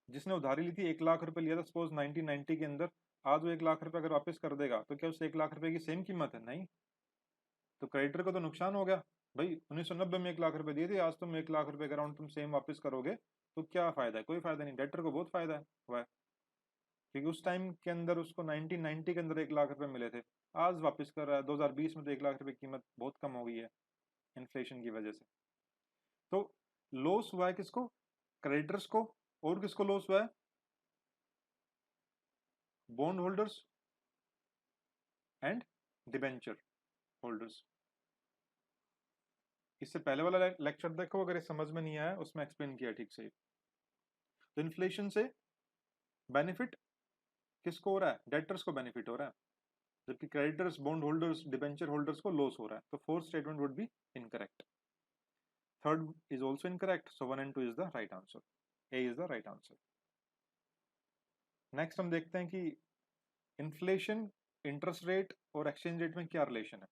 S1: जिसने उधारी ली थी, 1 लाख रुपए लिया था सपोज 1990 के अंदर, आज वो 1 लाख रुपए अगर वापस कर देगा तो क्या उस 1 लाख रुपए की सेम कीमत है, नहीं, तो क्रेडिटर को तो नुकसान हो गया। भाई 1990 में 1 लाख रुपए दिए थे, आज तुम 1 लाख रुपए के अराउंड तुम सेम वापस करोगे तो क्या फायदा है, कोई फायदा नहीं, डेटर को बहुत फायदा है हुआ है, क्योंकि उस टाइम के अंदर उसको 1990 के अंदर 1 लाख रुपए मिले थे, आज वापस कर रहा है 2020 में, तो 1 लाख रुपए की कीमत बहुत कम हो गई है इन्फ्लेशन की वजह से। तो लॉस हुआ है किसको, क्रेडिटर्स को, और किसको लॉस हुआ है, bond holders and debenture holders. इससे पहले वाला लेक्चर देखो, अगर ये समझ में नहीं आया उसमें एक्सप्लेन किया ठीक से। तो इन्फ्लेशन से बेनिफिट किसको हो रहा है, डेटर्स को बेनिफिट हो रहा है, जबकि creditors, bond holders, debenture holders को लॉस हो रहा है, तो fourth statement would be incorrect. Third is also incorrect, so 1 and 2 is the right answer, A is the right answer. Next हम देखते हैं कि इन्फ्लेशन, इंटरेस्ट रेट और एक्सचेंज रेट में क्या रिलेशन है।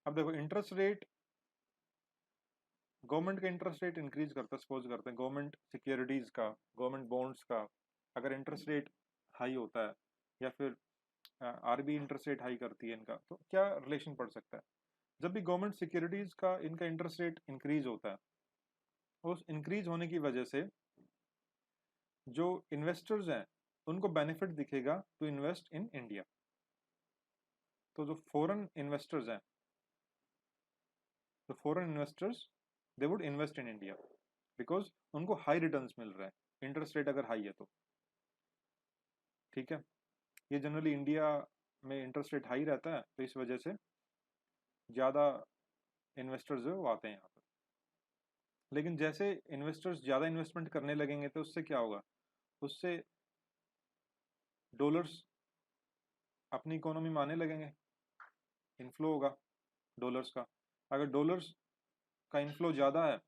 S1: अब देखो, इंटरेस्ट रेट गवर्नमेंट का इंटरेस्ट रेट इंक्रीज करता है, सपोज करते हैं गवर्नमेंट सिक्योरिटीज का, गवर्नमेंट बॉन्ड्स का अगर इंटरेस्ट रेट हाई होता है, या फिर आरबी इंटरेस्ट रेट हाई करती है इनका, तो क्या रिलेशन पड़ सकता है? जब भी गवर्नमेंट सिक्योरिटीज का इनका इंटरेस्ट रेट इंक्रीज होता है, उस इंक्रीज होने की वजह से जो इन्वेस्टर्स हैं उनको बेनिफिट दिखेगा टू इन्वेस्ट इन इंडिया। तो जो फॉरेन इन्वेस्टर्स हैं, तो foreign investors they would invest in India because उनको हाई रिटर्न्स मिल रहा है, इंटरेस्ट रेट अगर हाई है तो। ठीक है, ये जनरली इंडिया में इंटरेस्ट रेट हाई रहता है, तो इस वजह से ज़्यादा इन्वेस्टर्स जो वो आते हैं यहाँ पर। लेकिन जैसे इन्वेस्टर्स ज़्यादा इन्वेस्टमेंट करने लगेंगे तो उससे क्या होगा, उससे डॉलर्स अपनी इकोनॉमी में आने लगेंगे, इनफ्लो होगा डॉलर्स का। अगर डॉलर्स का इनफ्लो ज़्यादा है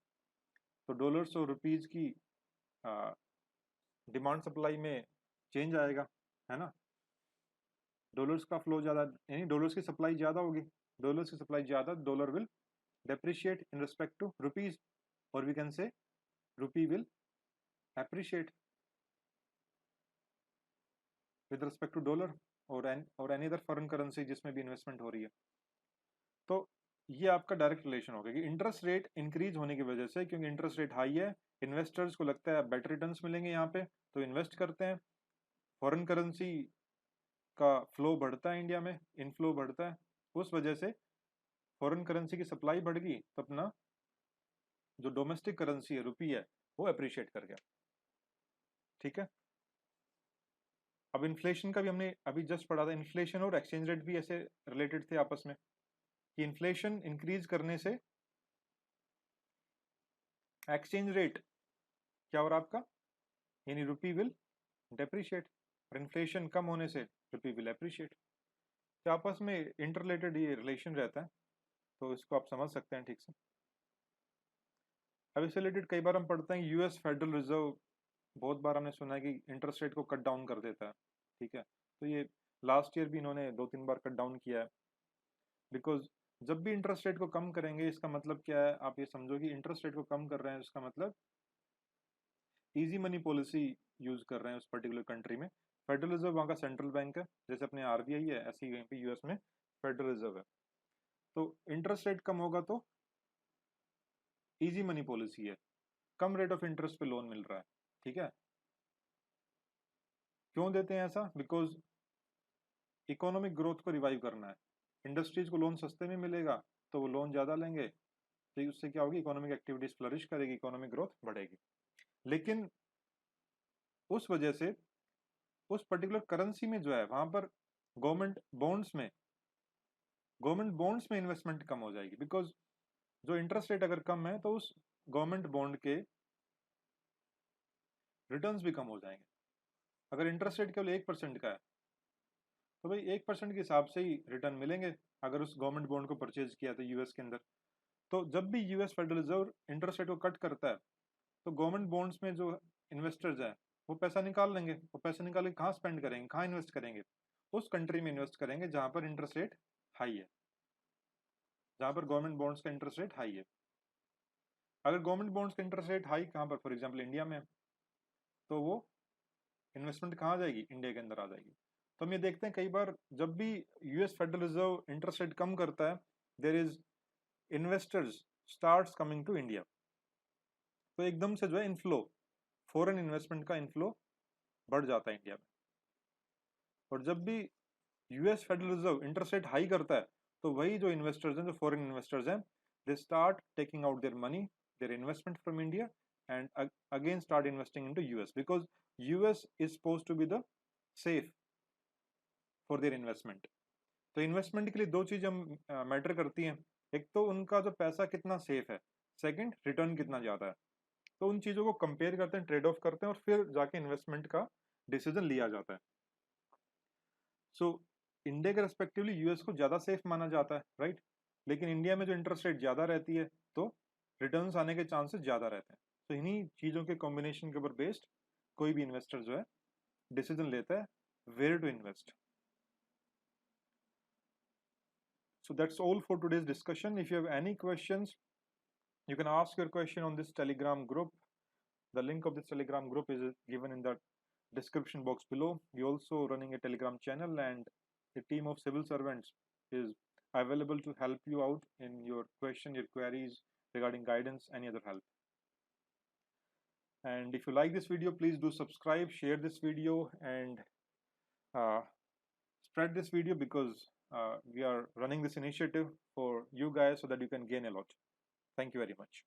S1: तो डॉलर्स और रुपीज़ की डिमांड सप्लाई में चेंज आएगा, है ना। डॉलर्स का फ्लो ज़्यादा, यानी डॉलर्स की सप्लाई ज़्यादा होगी, डॉलर्स की सप्लाई ज़्यादा, dollar will depreciate in respect to rupees, or we can say rupee will appreciate with respect to dollar or any other foreign currency जिसमें भी इन्वेस्टमेंट हो रही है। तो ये आपका डायरेक्ट रिलेशन होगा कि इंटरेस्ट रेट इंक्रीज होने की वजह से, क्योंकि इंटरेस्ट रेट हाई है, इन्वेस्टर्स को लगता है बेटर रिटर्न्स मिलेंगे यहाँ पे, तो इन्वेस्ट करते हैं, फॉरेन करेंसी का फ्लो बढ़ता है इंडिया में, इनफ्लो बढ़ता है, उस वजह से फॉरेन करेंसी की सप्लाई बढ़ गई तो अपना जो डोमेस्टिक करेंसी है रुपी है वो अप्रिशिएट कर गया। ठीक है, अब इन्फ्लेशन का भी हमने अभी जस्ट पढ़ा था, इन्फ्लेशन और एक्सचेंज रेट भी ऐसे रिलेटेड थे आपस में, कि इन्फ्लेशन इंक्रीज करने से एक्सचेंज रेट क्या हो रहा आपका, यानी रुपी विल डेप्रिशिएट, और इन्फ्लेशन कम होने से रुपी विल एप्रिशिएट। तो आपस में इंटरलेटेड ये रिलेशन रहता है, तो इसको आप समझ सकते हैं ठीक से। अब इससे रिलेटेड कई बार हम पढ़ते हैं यूएस फेडरल रिजर्व, बहुत बार हमने सुना है कि इंटरेस्ट रेट को कट डाउन कर देता है। ठीक है, तो ये लास्ट ईयर भी इन्होंने 2-3 बार कट डाउन किया है, बिकॉज जब भी इंटरेस्ट रेट को कम करेंगे इसका मतलब क्या है, आप ये समझो कि इंटरेस्ट रेट को कम कर रहे हैं, इसका मतलब इजी मनी पॉलिसी यूज कर रहे हैं उस पर्टिकुलर कंट्री में। फेडरल रिजर्व वहाँ का सेंट्रल बैंक है, जैसे अपने आरबीआई है, ऐसे ही कहीं पे यूएस में फेडरल रिजर्व है। तो इंटरेस्ट रेट कम होगा तो इजी मनी पॉलिसी है, कम रेट ऑफ इंटरेस्ट पे लोन मिल रहा है। ठीक है, क्यों देते हैं ऐसा, बिकॉज इकोनॉमिक ग्रोथ को रिवाइव करना है, इंडस्ट्रीज को लोन सस्ते में मिलेगा तो वो लोन ज़्यादा लेंगे, तो उससे क्या होगी, इकोनॉमिक एक्टिविटीज फ्लरिश करेगी, इकोनॉमिक ग्रोथ बढ़ेगी। लेकिन उस वजह से उस पर्टिकुलर करेंसी में जो है वहां पर गवर्नमेंट बॉन्ड्स में इन्वेस्टमेंट कम हो जाएगी, बिकॉज जो इंटरेस्ट रेट अगर कम है तो उस गवर्नमेंट बॉन्ड के रिटर्न्स भी कम हो जाएंगे। अगर इंटरेस्ट रेट केवल 1% का है तो भाई 1% के हिसाब से ही रिटर्न मिलेंगे अगर उस गवर्नमेंट बॉन्ड को परचेज किया तो यूएस के अंदर। तो जब भी US federal reserve interest rate को कट करता है तो गवर्नमेंट बॉन्ड्स में जो इन्वेस्टर्स हैं वो पैसा निकाल लेंगे, वो पैसा निकाल के कहाँ स्पेंड करेंगे, कहाँ इन्वेस्ट करेंगे, उस कंट्री में इन्वेस्ट करेंगे जहां पर इंटरेस्ट रेट हाई है, जहां पर गवर्नमेंट बॉन्ड्स का इंटरेस्ट रेट हाई है। अगर गवर्नमेंट बॉन्ड्स का इंटरेस्ट रेट हाई कहाँ पर, फॉर एग्जाम्पल इंडिया में, तो वो इन्वेस्टमेंट कहाँ आ जाएगी, इंडिया के अंदर आ जाएगी। तो हम ये देखते हैं कई बार जब भी US federal reserve interest rate कम करता है, there is investors starts coming to India, तो एकदम से जो है इनफ्लो, फॉरेन इन्वेस्टमेंट का इनफ्लो बढ़ जाता है इंडिया में। और जब भी US federal reserve interest rate high करता है तो वही जो इन्वेस्टर्स हैं, जो फॉरेन इन्वेस्टर्स हैं, they start taking out their money, their investment from India, and again start investing into US, because US is supposed to be the safe for their investment. तो investment के लिए दो चीज़ हम matter करती हैं, एक तो उनका जो पैसा कितना सेफ है, सेकंड रिटर्न कितना ज़्यादा है। तो उन चीज़ों को कंपेयर करते हैं, ट्रेड ऑफ करते हैं, और फिर जाके इन्वेस्टमेंट का डिसीजन लिया जाता है। सो इंडिया के रेस्पेक्टिवली यूएस को ज़्यादा सेफ माना जाता है, राइट। लेकिन इंडिया में जो इंटरेस्ट रेट ज़्यादा रहती है तो रिटर्न्स आने के चांसेस ज़्यादा रहते हैं। तो इन्हीं चीज़ों के कॉम्बिनेशन के ऊपर बेस्ड कोई भी इन्वेस्टर जो है डिसीजन लेता है where to invest. So that's all for today's discussion. If you have any questions, You can ask your question on this Telegram group. The link of this Telegram group is given in the description box below. We're also running a Telegram channel, and a team of civil servants is available to help you out in your question, your queries regarding guidance, any other help. And if you like this video, please do subscribe, share this video, and uh, spread this video, because we are running this initiative for you guys so that you can gain a lot. Thank you very much.